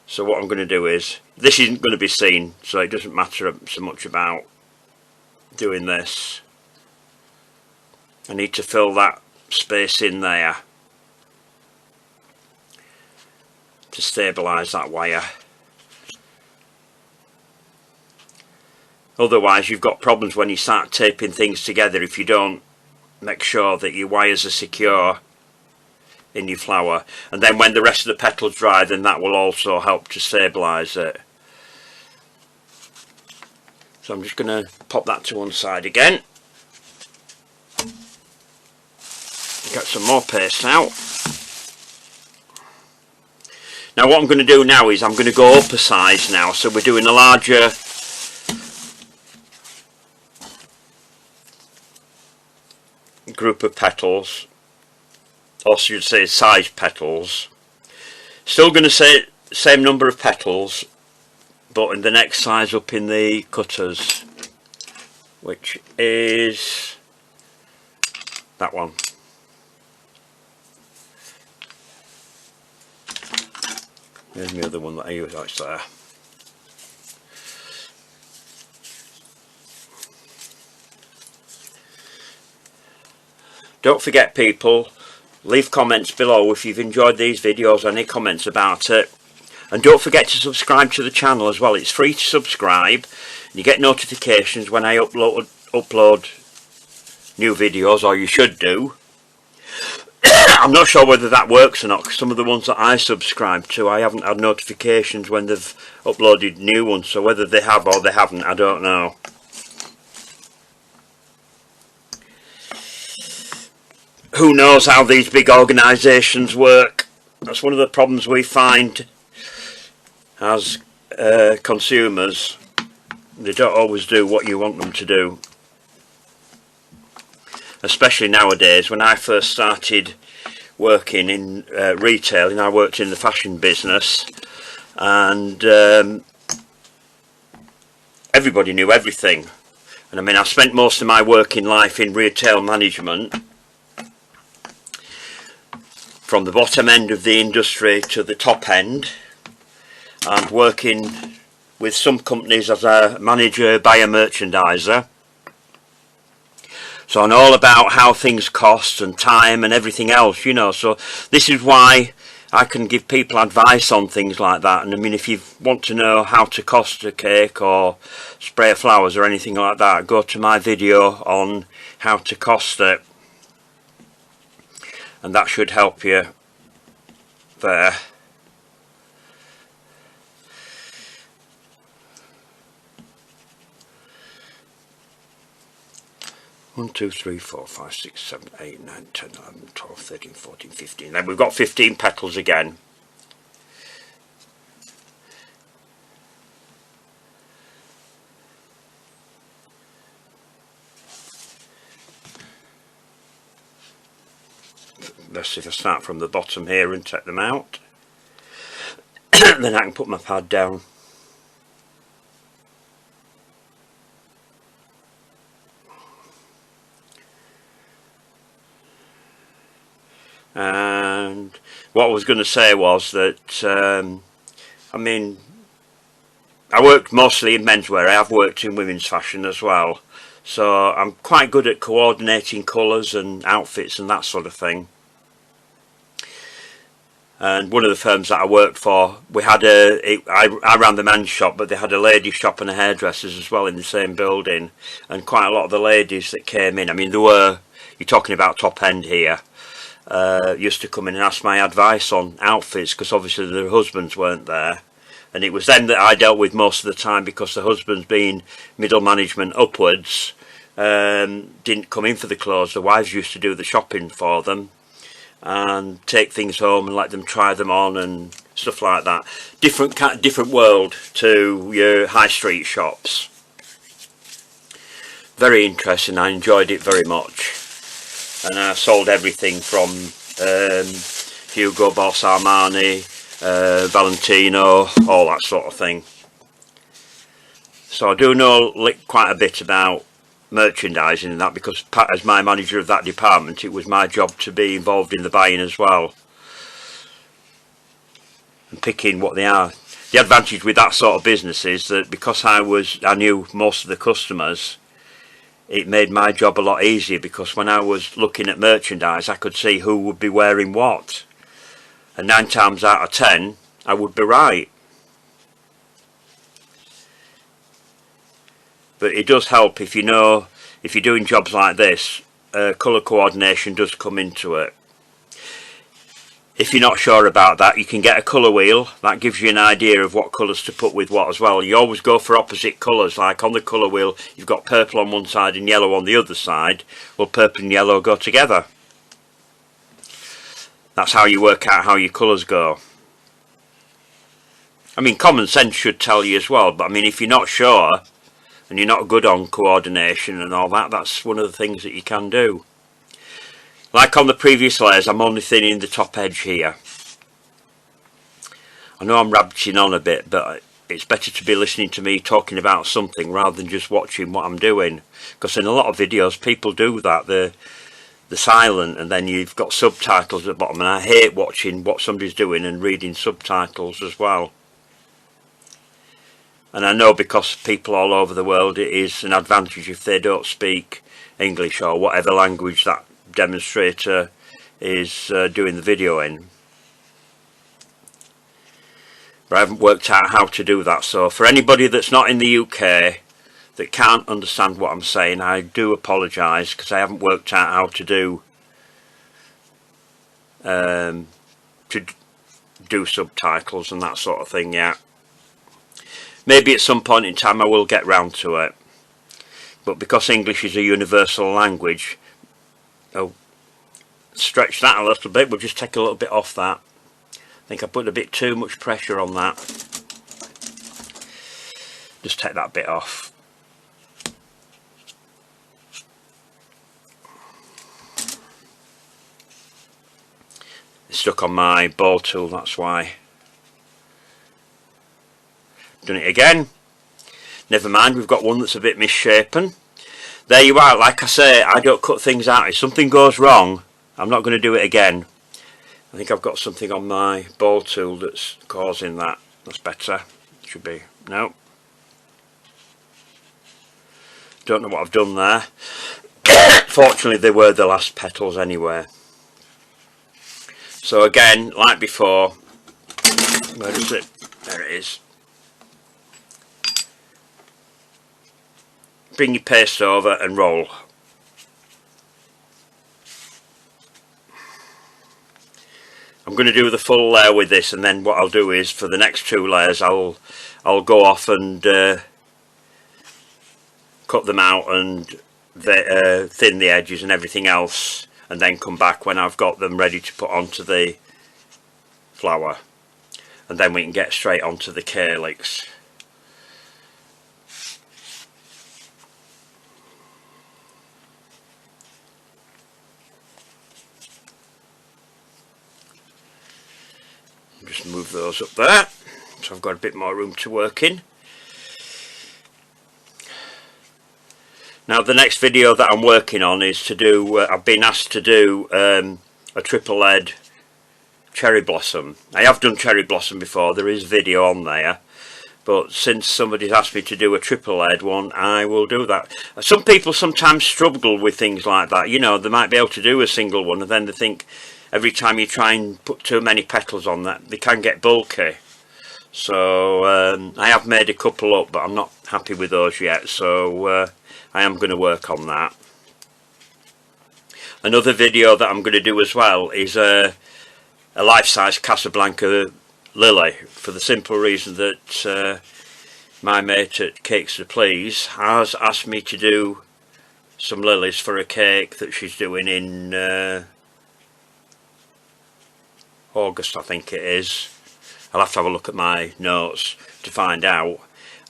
So what I'm going to do is, this isn't going to be seen, so it doesn't matter so much about doing this. I need to fill that space in there to stabilise that wire. Otherwise you've got problems when you start taping things together if you don't make sure that your wires are secure in your flour. And then when the rest of the petals dry, then that will also help to stabilise it. So I'm just going to pop that to one side again. Get some more paste out. Now what I'm going to do now is I'm going to go up a size now, so we're doing a larger group of petals, or should say size petals. Still going to say same number of petals, but in the next size up in the cutters, which is that one. Here's the other one that I use, that's there. Don't forget, people, leave comments below if you've enjoyed these videos, any comments about it. And don't forget to subscribe to the channel as well. It's free to subscribe. You get notifications when I upload new videos, or you should do. I'm not sure whether that works or not, because some of the ones that I subscribe to, I haven't had notifications when they've uploaded new ones. So whether they have or they haven't, I don't know. Who knows how these big organisations work? That's one of the problems we find as consumers. They don't always do what you want them to do. Especially nowadays. When I first started working in retailing, I worked in the fashion business, and everybody knew everything. And I mean, I spent most of my working life in retail management, from the bottom end of the industry to the top end, and working with some companies as a manager, buyer, merchandiser. So I know all about how things cost and time and everything else, you know. So this is why I can give people advice on things like that. And I mean, if you want to know how to cost a cake or spray flowers or anything like that, go to my video on how to cost it. And that should help you there. 1, 2, 3, 4, 5, 6, 7, 8, 9, 10, 11, 12, 13, 14, 15. Then we've got 15 petals again. Best if I start from the bottom here and take them out. Then I can put my pad down. And what I was going to say was that I mean, I worked mostly in menswear. I have worked in women's fashion as well, so I'm quite good at coordinating colours and outfits and that sort of thing. And one of the firms that I worked for, we had I ran the men's shop, but they had a ladies shop and a hairdresser's as well in the same building. And quite a lot of the ladies that came in, I mean, you're talking about top end here, used to come in and ask my advice on outfits, because obviously their husbands weren't there. And it was them that I dealt with most of the time, because the husbands, being middle management upwards, didn't come in for the clothes. The wives used to do the shopping for them and take things home and let them try them on and stuff like that. Different world to your high street shops. Very interesting. I enjoyed it very much, and I sold everything from Hugo Boss, Armani, Valentino, all that sort of thing. So I do know quite a bit about merchandising and that, because as my manager of that department, it was my job to be involved in the buying as well and picking what they are. The advantage with that sort of business is that because I knew most of the customers, it made my job a lot easier, because when I was looking at merchandise, I could see who would be wearing what, and 9 times out of 10 I would be right. But it does help if if you're doing jobs like this, colour coordination does come into it. If you're not sure about that, you can get a colour wheel. That gives you an idea of what colours to put with what as well. You always go for opposite colours, like on the colour wheel you've got purple on one side and yellow on the other side. Well, purple and yellow go together. That's how you work out how your colours go. I mean, common sense should tell you as well, but I mean, if you're not sure and you're not good on coordination and all that, that's one of the things that you can do. Like on the previous layers, I'm only thinning the top edge here. I know I'm rabbiting on a bit, but it's better to be listening to me talking about something rather than just watching what I'm doing. Because in a lot of videos, people do that. They're silent, and then you've got subtitles at the bottom, and I hate watching what somebody's doing and reading subtitles as well. And I know because people all over the world, it is an advantage if they don't speak English or whatever language that demonstrator is doing the video in. But I haven't worked out how to do that, so for anybody that's not in the UK that can't understand what I'm saying, I do apologise, because I haven't worked out how to do subtitles and that sort of thing yet. Maybe at some point in time I will get round to it, but because English is a universal language, I'll stretch that a little bit. We'll just take a little bit off that. I think I put a bit too much pressure on that. Just take that bit off. It's stuck on my ball tool, that's why. Done it again. Never mind, we've got one that's a bit misshapen. There you are. Like I say, I don't cut things out. If something goes wrong, I'm not going to do it again. I think I've got something on my ball tool that's causing that. That's better. Should be. No. Don't know what I've done there. Fortunately, they were the last petals anyway. So again, like before, where is it? There it is. Bring your paste over and roll. I'm going to do the full layer with this, and then what I'll do is for the next 2 layers I'll go off and cut them out and thin the edges and everything else, and then come back when I've got them ready to put onto the flower, and then we can get straight onto the calyx. Just move those up there, so I've got a bit more room to work in. Now the next video that I'm working on is to do, I've been asked to do a triple lead cherry blossom. I have done cherry blossom before, there is video on there, but since somebody's asked me to do a triple lead one, I will do that. Some people sometimes struggle with things like that, you know, they might be able to do a single one and then they think, every time you try and put too many petals on that, they can get bulky. So I have made a couple up, but I'm not happy with those yet, so I am going to work on that. Another video that I'm going to do as well is a life-size Casablanca Lily, for the simple reason that my mate at Cakes to Please has asked me to do some lilies for a cake that she's doing in August, I think it is. I'll have to have a look at my notes to find out.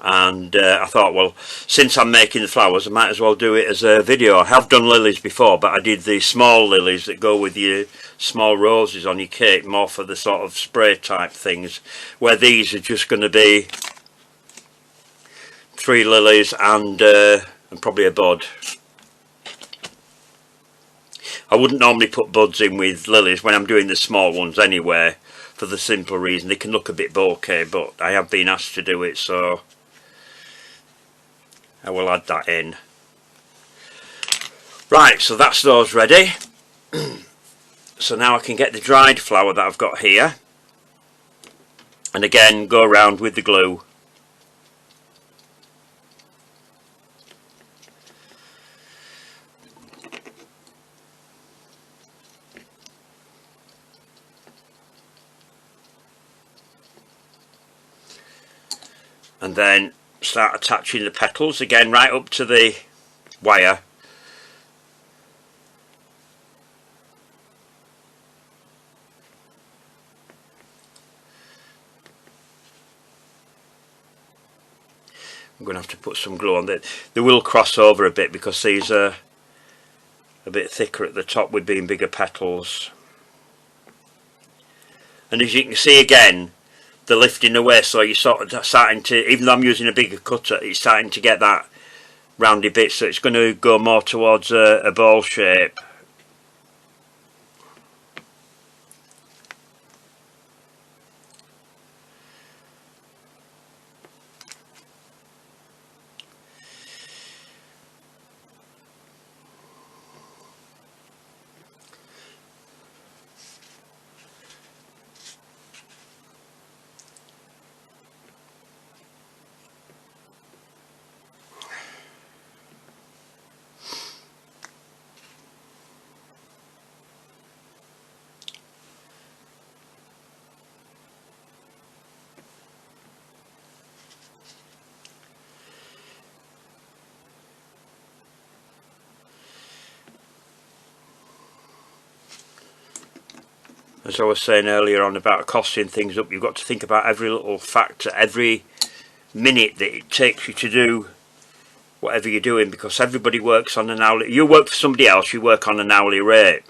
And I thought, well, since I'm making the flowers, I might as well do it as a video. I have done lilies before, but I did the small lilies that go with your small roses on your cake, more for the sort of spray type things, where these are just going to be 3 lilies and probably a bud. I wouldn't normally put buds in with lilies when I'm doing the small ones anyway, for the simple reason they can look a bit bulky, but I have been asked to do it, so I will add that in. Right, so that's those ready. So now I can get the dried flower that I've got here, and again go around with the glue. And then start attaching the petals again right up to the wire. I'm going to have to put some glue on that. They will cross over a bit because these are a bit thicker at the top with being bigger petals. And as you can see again, they're lifting away, so you're sort of starting to, even though I'm using a bigger cutter, it's starting to get that roundy bit, so it's going to go more towards a ball shape. As I was saying earlier on about costing things up, you've got to think about every little factor, every minute that it takes you to do whatever you're doing, because everybody works on an hourly, you work for somebody else, you work on an hourly rate.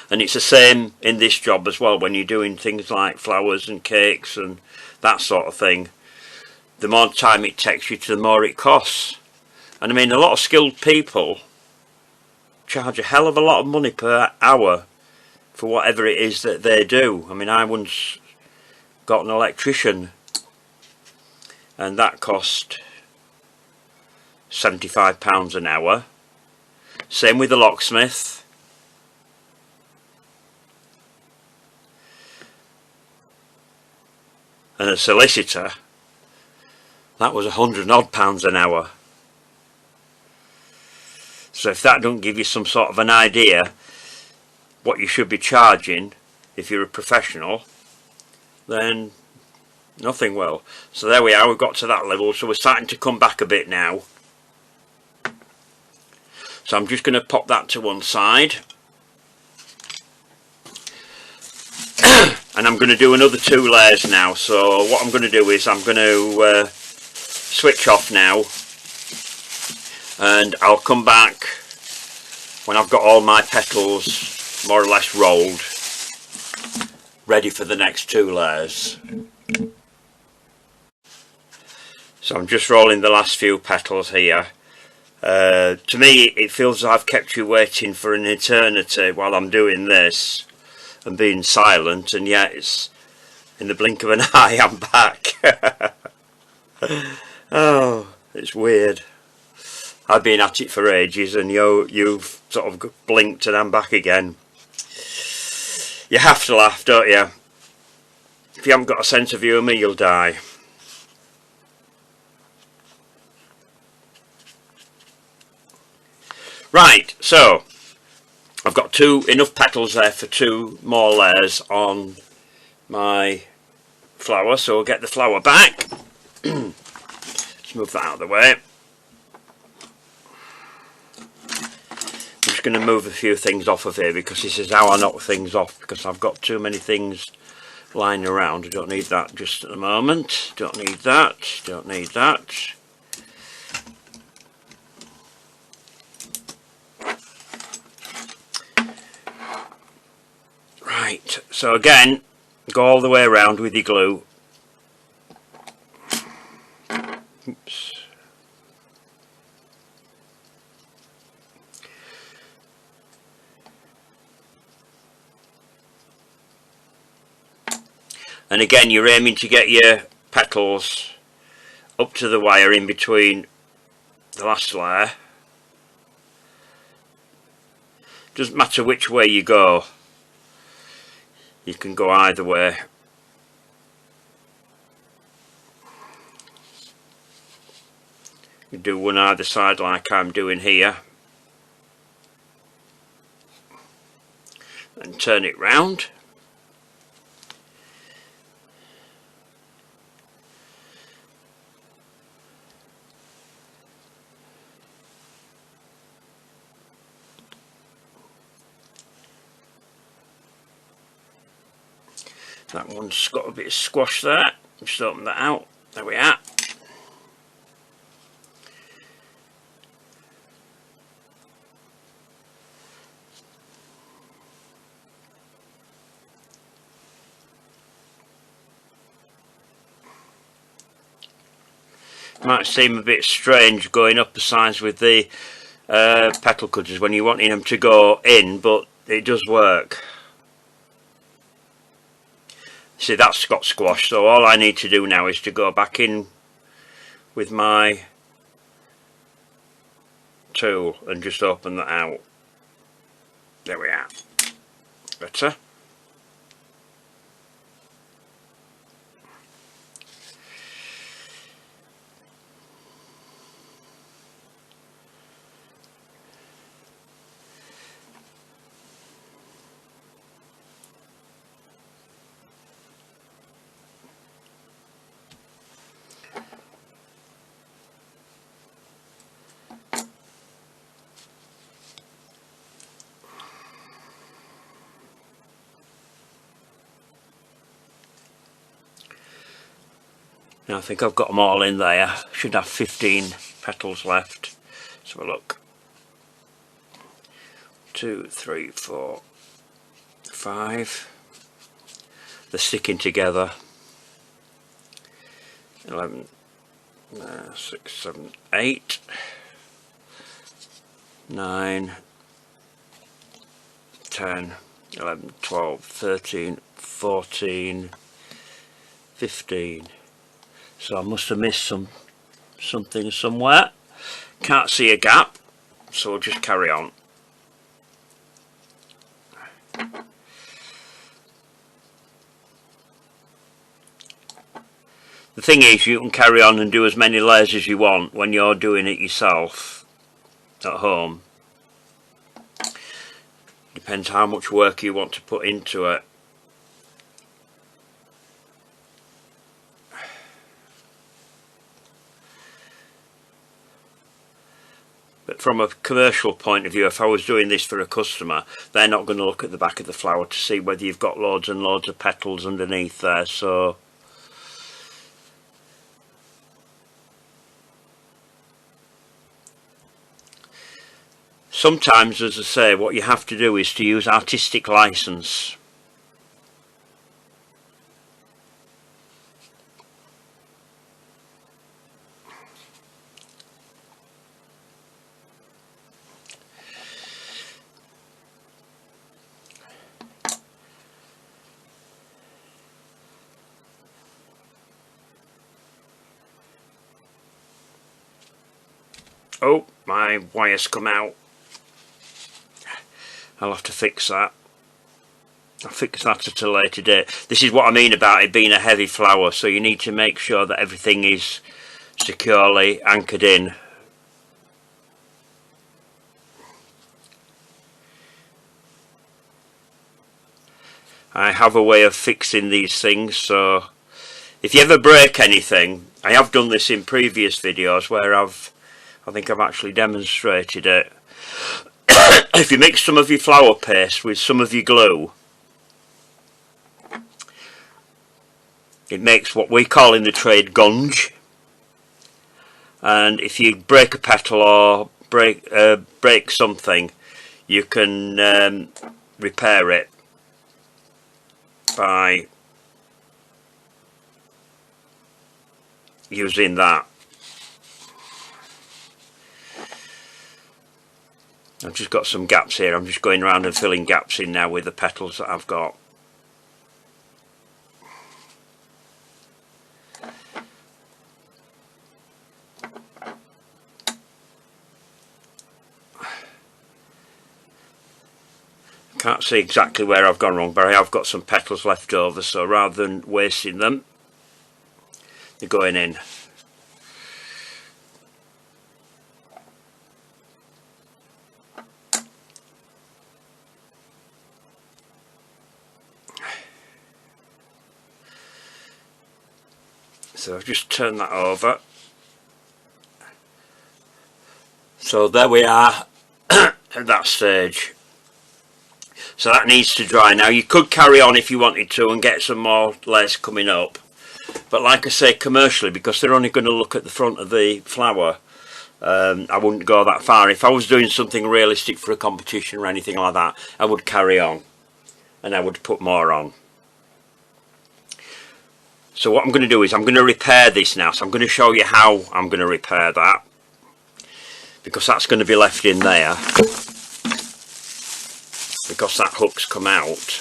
And it's the same in this job as well, when you're doing things like flowers and cakes and that sort of thing. The more time it takes you, the more it costs. And I mean, a lot of skilled people charge a hell of a lot of money per hour for whatever it is that they do. I mean, I once got an electrician and that cost £75 an hour. Same with the locksmith. And a solicitor, that was £100 odd an hour. So if that don't give you some sort of an idea what you should be charging if you're a professional, then nothing will. So there we are, we've got to that level, so we're starting to come back a bit now. So I'm just going to pop that to one side. And I'm going to do another 2 layers now. So what I'm going to do is I'm going to switch off now, and I'll come back when I've got all my petals more or less rolled, ready for the next 2 layers. So I'm just rolling the last few petals here. To me it feels as I've kept you waiting for an eternity while I'm doing this and being silent, and yet it's in the blink of an eye I'm back. Oh, it's weird. I've been at it for ages and you've sort of blinked and I'm back again. You have to laugh, don't you? If you haven't got a sense of humour, you'll die. Right, so I've got enough petals there for 2 more layers on my flower, so we'll get the flower back. Let's move that out of the way. I'm just going to move a few things off of here because this is how I knock things off, because I've got too many things lying around. I don't need that just at the moment. Don't need that. Don't need that. Right, so again, go all the way around with your glue. Oops. And again, you're aiming to get your petals up to the wire in between the last layer. Doesn't matter which way you go, you can go either way. You do one either side like I'm doing here, and turn it round. That one's got a bit of squash there. Just open that out. There we are. Might seem a bit strange going up the sides with the petal cutters when you're wanting them to go in, but it does work. See, that's got squash, so all I need to do now is to go back in with my tool and just open that out. There we are. Better. Now I think I've got them all in there. Should have 15 petals left. Let's have a look. 2, 3, 4, 5. They're sticking together. 11, 6, 7, 8, 9, 10, 11, 12, 13, 14, 15. So I must have missed something somewhere. Can't see a gap, so we'll just carry on. The thing is, you can carry on and do as many layers as you want when you're doing it yourself at home. Depends how much work you want to put into it. But from a commercial point of view, if I was doing this for a customer, they're not going to look at the back of the flower to see whether you've got loads and loads of petals underneath there. So sometimes, as I say, what you have to do is to use artistic license. Oh, my wire's come out. I'll have to fix that. I'll fix that at a later date. This is what I mean about it being a heavy flower, so you need to make sure that everything is securely anchored in. I have a way of fixing these things, so if you ever break anything, I have done this in previous videos where I think I've actually demonstrated it. If you mix some of your flower paste with some of your glue, it makes what we call in the trade gunge. And if you break a petal or break something, you can repair it by using that. I've just got some gaps here. I'm just going around and filling gaps in now with the petals that I've got. Can't see exactly where I've gone wrong, but I have got some petals left over, so rather than wasting them, they're going in. So I've just turned that over. So there we are at that stage. So that needs to dry. Now you could carry on if you wanted to and get some more layers coming up, but like I say, commercially, because they're only going to look at the front of the flower, I wouldn't go that far. If I was doing something realistic for a competition or anything like that, I would carry on and I would put more on. So what I'm going to do is I'm going to repair this now. So I'm going to show you how I'm going to repair that, because that's going to be left in there, because that hook's come out.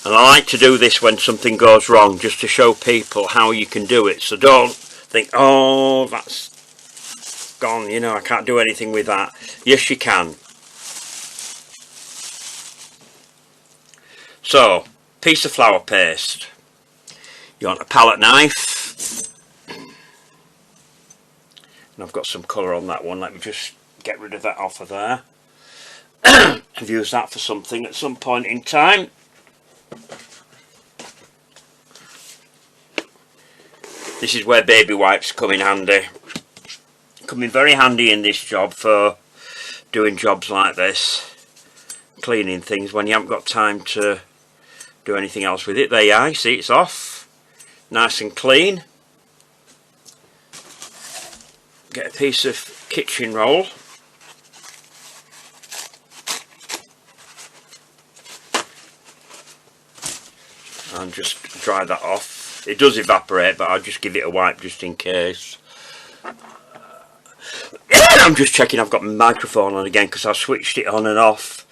And I like to do this when something goes wrong, just to show people how you can do it. So don't think, oh, that's gone, you know, I can't do anything with that. Yes, you can. So, piece of flower paste. You want a palette knife. And I've got some colour on that one. Let me just get rid of that off of there. I've used that for something at some point in time. This is where baby wipes come in handy. Come in very handy in this job for doing jobs like this. Cleaning things when you haven't got time to do anything else with it. There you are, see, it's off. Nice and clean. Get a piece of kitchen roll. And just dry that off. It does evaporate, but I'll just give it a wipe just in case. I'm just checking I've got my microphone on again, because I've switched it on and off,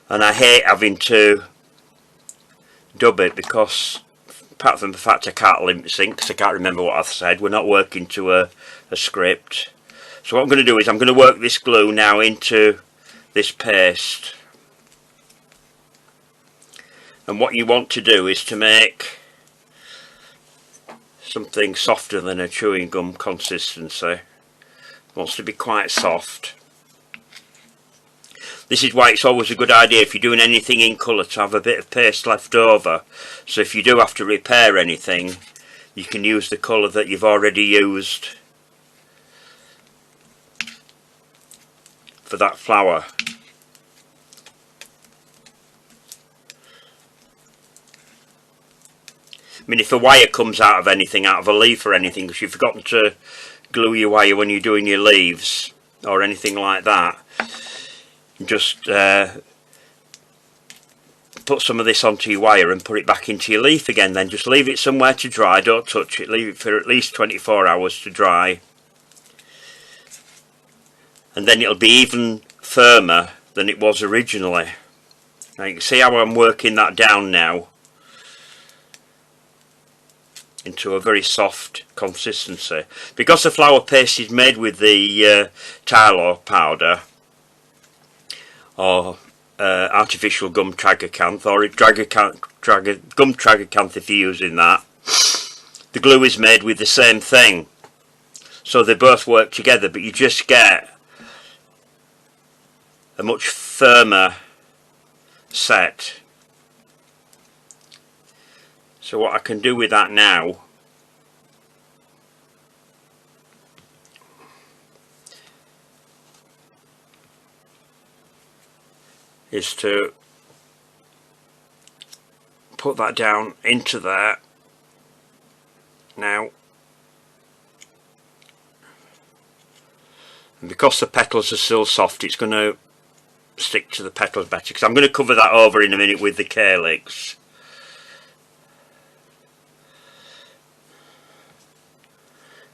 and I hate having to dub it, because apart from the fact I can't lip sync, because I can't remember what I've said, we're not working to a script. So what I'm going to do is I'm going to work this glue now into this paste. And what you want to do is to make something softer than a chewing gum consistency. It wants to be quite soft. This is why it's always a good idea, if you're doing anything in colour, to have a bit of paste left over. So if you do have to repair anything, you can use the colour that you've already used for that flower. I mean, if a wire comes out of anything, out of a leaf or anything, because you've forgotten to glue your wire when you're doing your leaves or anything like that, just put some of this onto your wire and put it back into your leaf again. Then just leave it somewhere to dry, don't touch it, leave it for at least 24 hours to dry, and then it'll be even firmer than it was originally. Now you can see how I'm working that down now into a very soft consistency. Because the flower paste is made with the Tylo powder, or artificial gum tragacanth, or a gum tragacanth if you're using that. The glue is made with the same thing, so they both work together, but you just get a much firmer set. So what I can do with that now is to put that down into there now, and because the petals are still soft, it's going to stick to the petals better, because I'm going to cover that over in a minute with the Calyx.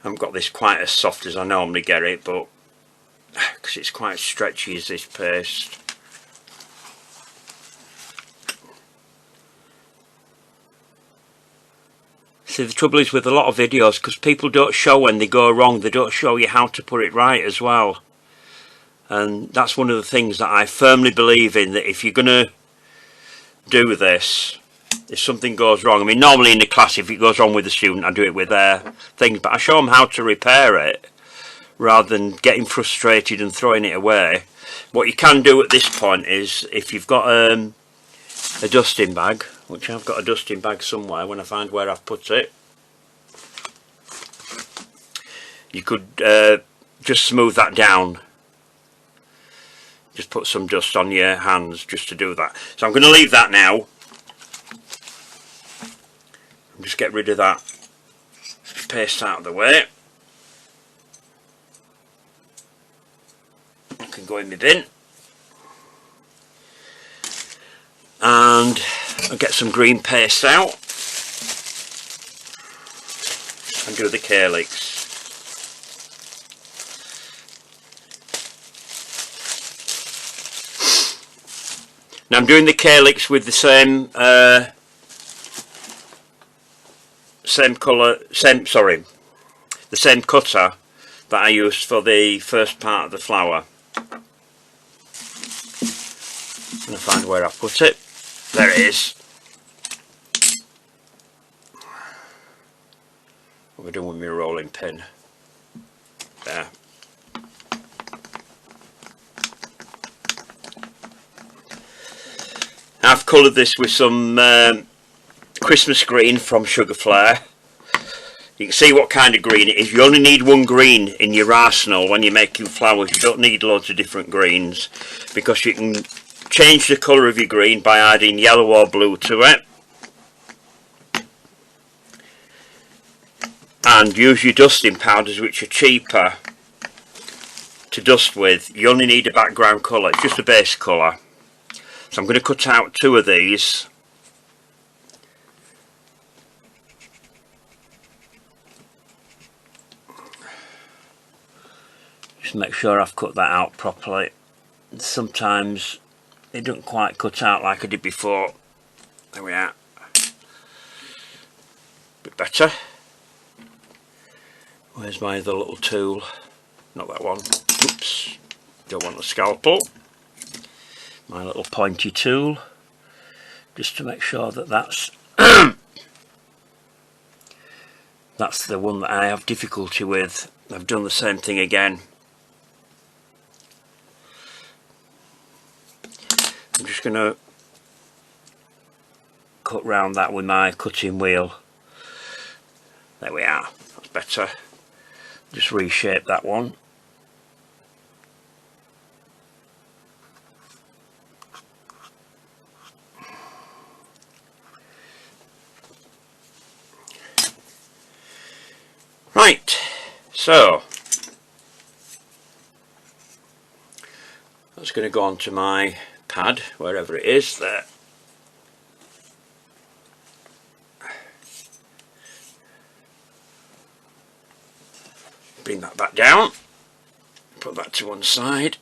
I haven't got this quite as soft as I normally get it, but because it's quite stretchy as this paste. See, the trouble is with a lot of videos, because people don't show when they go wrong, they don't show you how to put it right as well. And that's one of the things that I firmly believe in, that if you're going to do this, if something goes wrong, I mean, normally in the class, if it goes wrong with the student, I do it with their things, but I show them how to repair it, rather than getting frustrated and throwing it away. What you can do at this point is, if you've got a dusting bag, which I've got a dusting bag somewhere when I find where I've put it, you could just smooth that down. Just put some dust on your hands just to do that. So I'm going to leave that now. Just get rid of that paste out of the way. I can go in my bin. And I'll get some green paste out and do the Calyx. Now I'm doing the Calyx with the same the same cutter that I used for the first part of the flower. I'm going to find where I put it. There it is. What we're doing with my rolling pin. There. I've coloured this with some Christmas green from Sugar Flare. You can see what kind of green it is. You only need one green in your arsenal when you're making flowers. You don't need loads of different greens, because you can change the colour of your green by adding yellow or blue to it. And use your dusting powders, which are cheaper to dust with. You only need a background colour, it's just a base colour. So I'm going to cut out 2 of these. Just make sure I've cut that out properly. Sometimes it doesn't quite cut out like I did before. There we are. Bit better. Where's my other little tool? Not that one. Oops. Don't want the scalpel. My little pointy tool. Just to make sure that that's that's the one that I have difficulty with. I've done the same thing again. I'm just going to cut round that with my cutting wheel. There we are, that's better. Just reshape that one. Right, so that's going to go onto my pad, wherever it is, there. Bring that back down, put that to one side.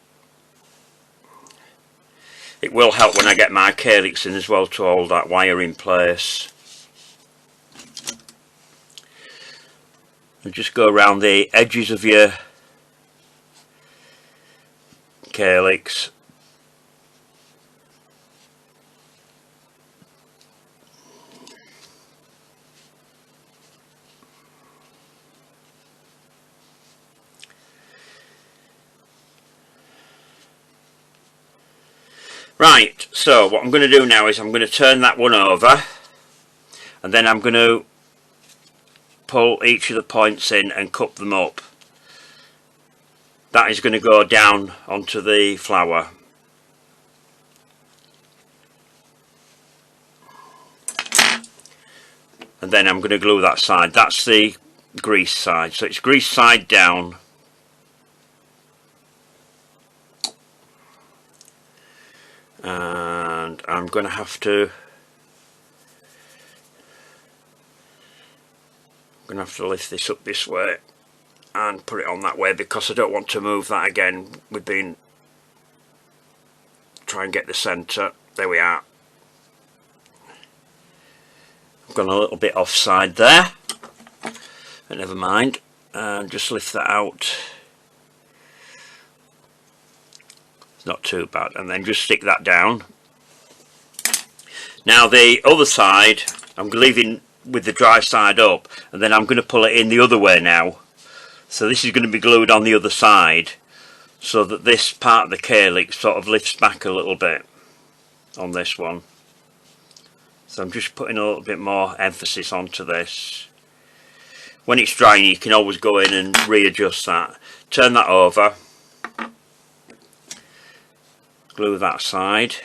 It will help when I get my Calyx in as well to hold that wire in place. And just go around the edges of your Calyx Right, so what I'm going to do now is I'm going to turn that one over, and then I'm going to pull each of the points in and cup them up. That is going to go down onto the flower. And then I'm going to glue that side. That's the grease side, so it's grease side down. And I'm going to have to lift this up this way and put it on that way, because I don't want to move that again. We've been trying to get the centre. There we are. I've gone a little bit offside there, but never mind. And just lift that out. It's not too bad. And then just stick that down. Now the other side, I'm leaving with the dry side up, and then I'm going to pull it in the other way now. So this is going to be glued on the other side, so that this part of the calyx sort of lifts back a little bit on this one. So I'm just putting a little bit more emphasis onto this. When it's drying, you can always go in and readjust that. Turn that over, glue that side.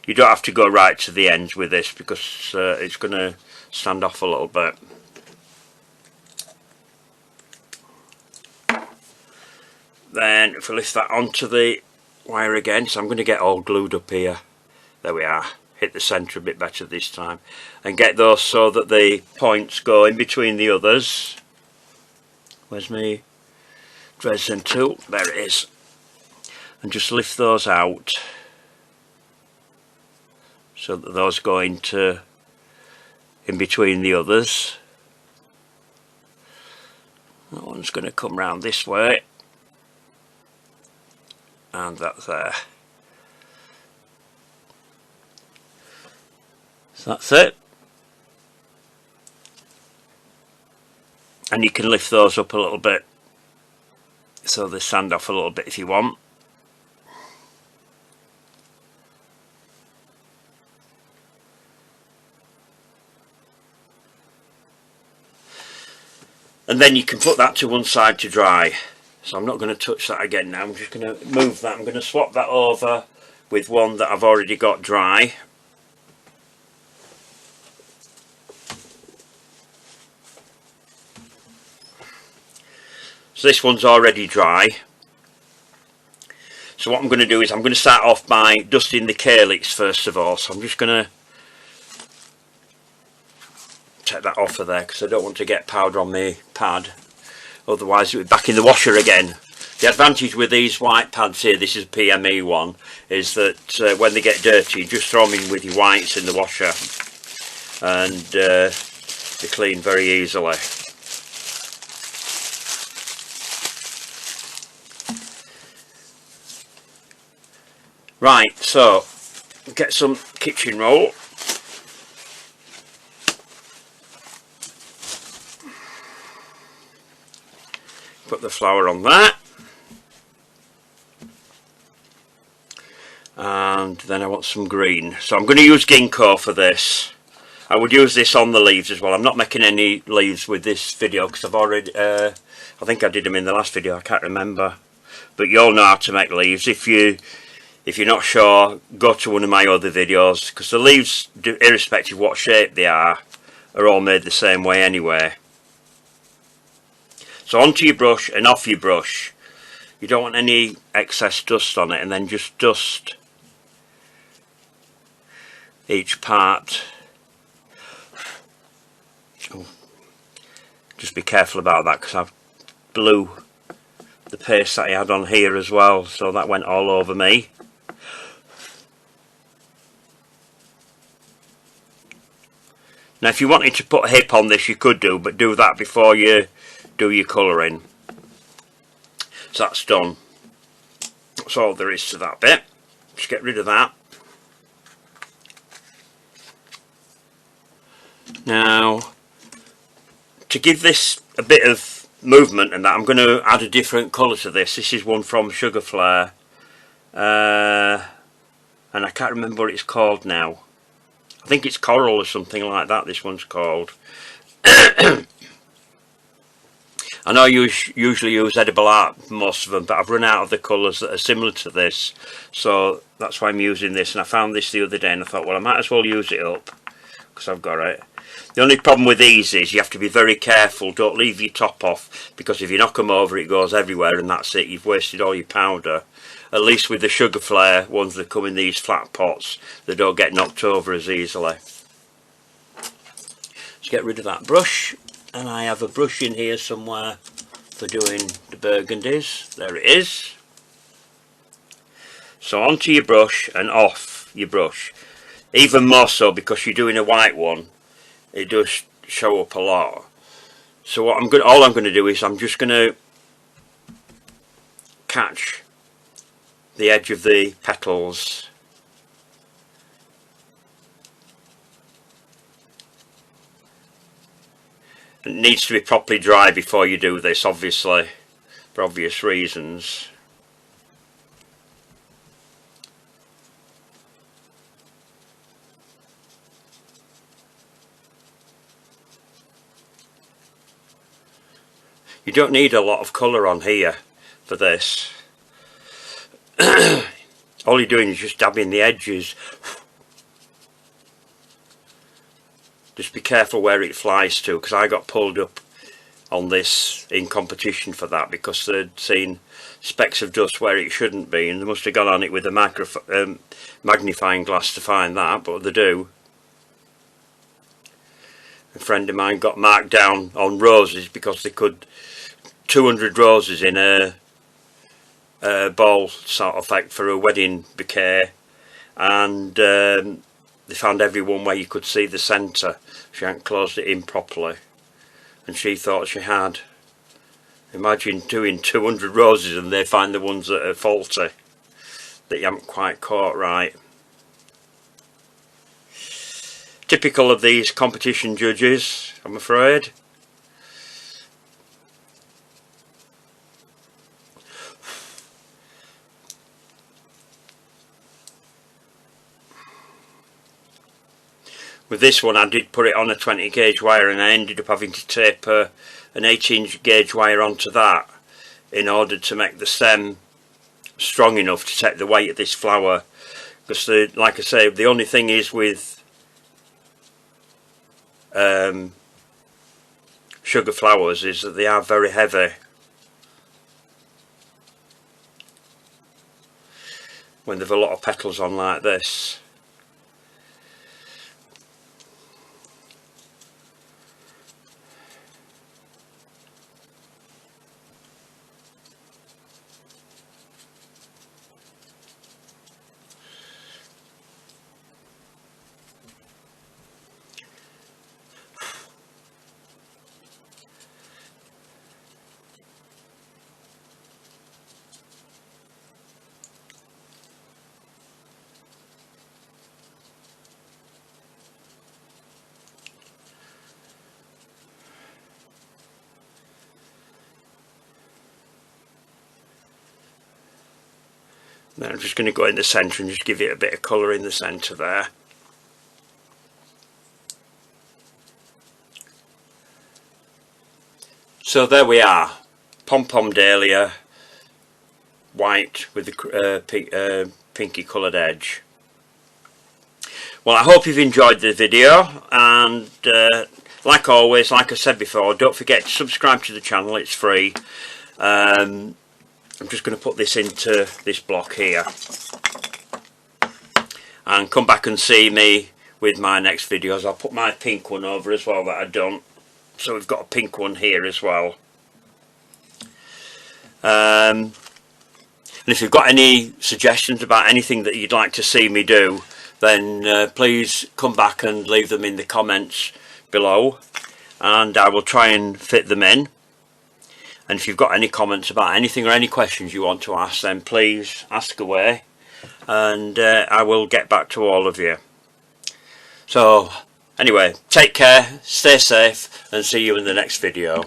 You don't have to go right to the ends with this, because it's going to stand off a little bit. Then if I lift that onto the wire again, so I'm going to get all glued up here. There we are. Hit the centre a bit better this time. And get those so that the points go in between the others. Where's my Dresden tool? There it is. And just lift those out, so that those go into in between the others. That one's going to come round this way, and that's there. So that's it. And you can lift those up a little bit, so they stand off a little bit if you want. And then you can put that to one side to dry. So I'm not going to touch that again now. I'm just going to move that. I'm going to swap that over with one that I've already got dry. So this one's already dry. So what I'm going to do is I'm going to start off by dusting the calyx first of all. So I'm just going to take that off of there, because I don't want to get powder on my pad, otherwise it will be back in the washer again. The advantage with these white pads here, this is a PME one, is that when they get dirty, you just throw them in with your whites in the washer, and they clean very easily. Right, so get some kitchen roll. Put the flour on that, and then I want some green. So I'm going to use ginkgo for this. I would use this on the leaves as well. I'm not making any leaves with this video, because I've already I think I did them in the last video, I can't remember. But you all know how to make leaves. If you're not sure, go to one of my other videos, because the leaves, irrespective of what shape they are all made the same way anyway. So onto your brush and off your brush. You don't want any excess dust on it, and then just dust each part. Oh, just be careful about that, because I've blew the paste that I had on here as well, so that went all over me. Now if you wanted to put a hip on this, you could do, but do that before you do your colouring. So that's done. That's all there is to that bit. Just get rid of that. Now, to give this a bit of movement and that, I'm going to add a different colour to this. This is one from Sugar Flare. and I can't remember what it's called now. I think it's coral or something like that, this one's called. I know you usually use edible art, most of them, but I've run out of the colours that are similar to this, so that's why I'm using this. And I found this the other day and I thought, well, I might as well use it up because I've got it. The only problem with these is you have to be very careful. Don't leave your top off, because if you knock them over it goes everywhere and that's it, you've wasted all your powder. At least with the sugar flare ones that come in these flat pots, they don't get knocked over as easily. Let's get rid of that brush. And I have a brush in here somewhere for doing the burgundies. There it is. So onto your brush and off your brush. Even more so because you're doing a white one, it does show up a lot. So what all I'm going to do is I'm just going to catch the edge of the petals. It needs to be properly dry before you do this, obviously, for obvious reasons. You don't need a lot of colour on here for this. All you're doing is just dabbing the edges. Just be careful where it flies to, because I got pulled up on this in competition for that because they'd seen specks of dust where it shouldn't be, and they must have gone on it with a magnifying glass to find that, but they do. A friend of mine got marked down on roses because they could 200 roses in a ball sort of effect for a wedding bouquet, and they found every one where you could see the centre. She hadn't closed it in properly, and she thought she had. Imagine doing 200 roses and they find the ones that are faulty, that you haven't quite caught right. Typical of these competition judges, I'm afraid. With this one I did put it on a 20 gauge wire, and I ended up having to tape an 18 gauge wire onto that in order to make the stem strong enough to take the weight of this flower. Because like I say, the only thing is with sugar flowers is that they are very heavy. When they've a lot of petals on like this. Then I'm just going to go in the centre and just give it a bit of colour in the centre there. So there we are, Pom Pom Dahlia, white with the pinky coloured edge. Well, I hope you've enjoyed the video, and like always, like I said before, don't forget to subscribe to the channel, it's free. I'm just going to put this into this block here and come back and see me with my next videos. I'll put my pink one over as well that I've done, so we've got a pink one here as well. And if you've got any suggestions about anything that you'd like to see me do, then please come back and leave them in the comments below, and I will try and fit them in. And if you've got any comments about anything or any questions you want to ask, then please ask away, and I will get back to all of you. So anyway, take care, stay safe, and see you in the next video.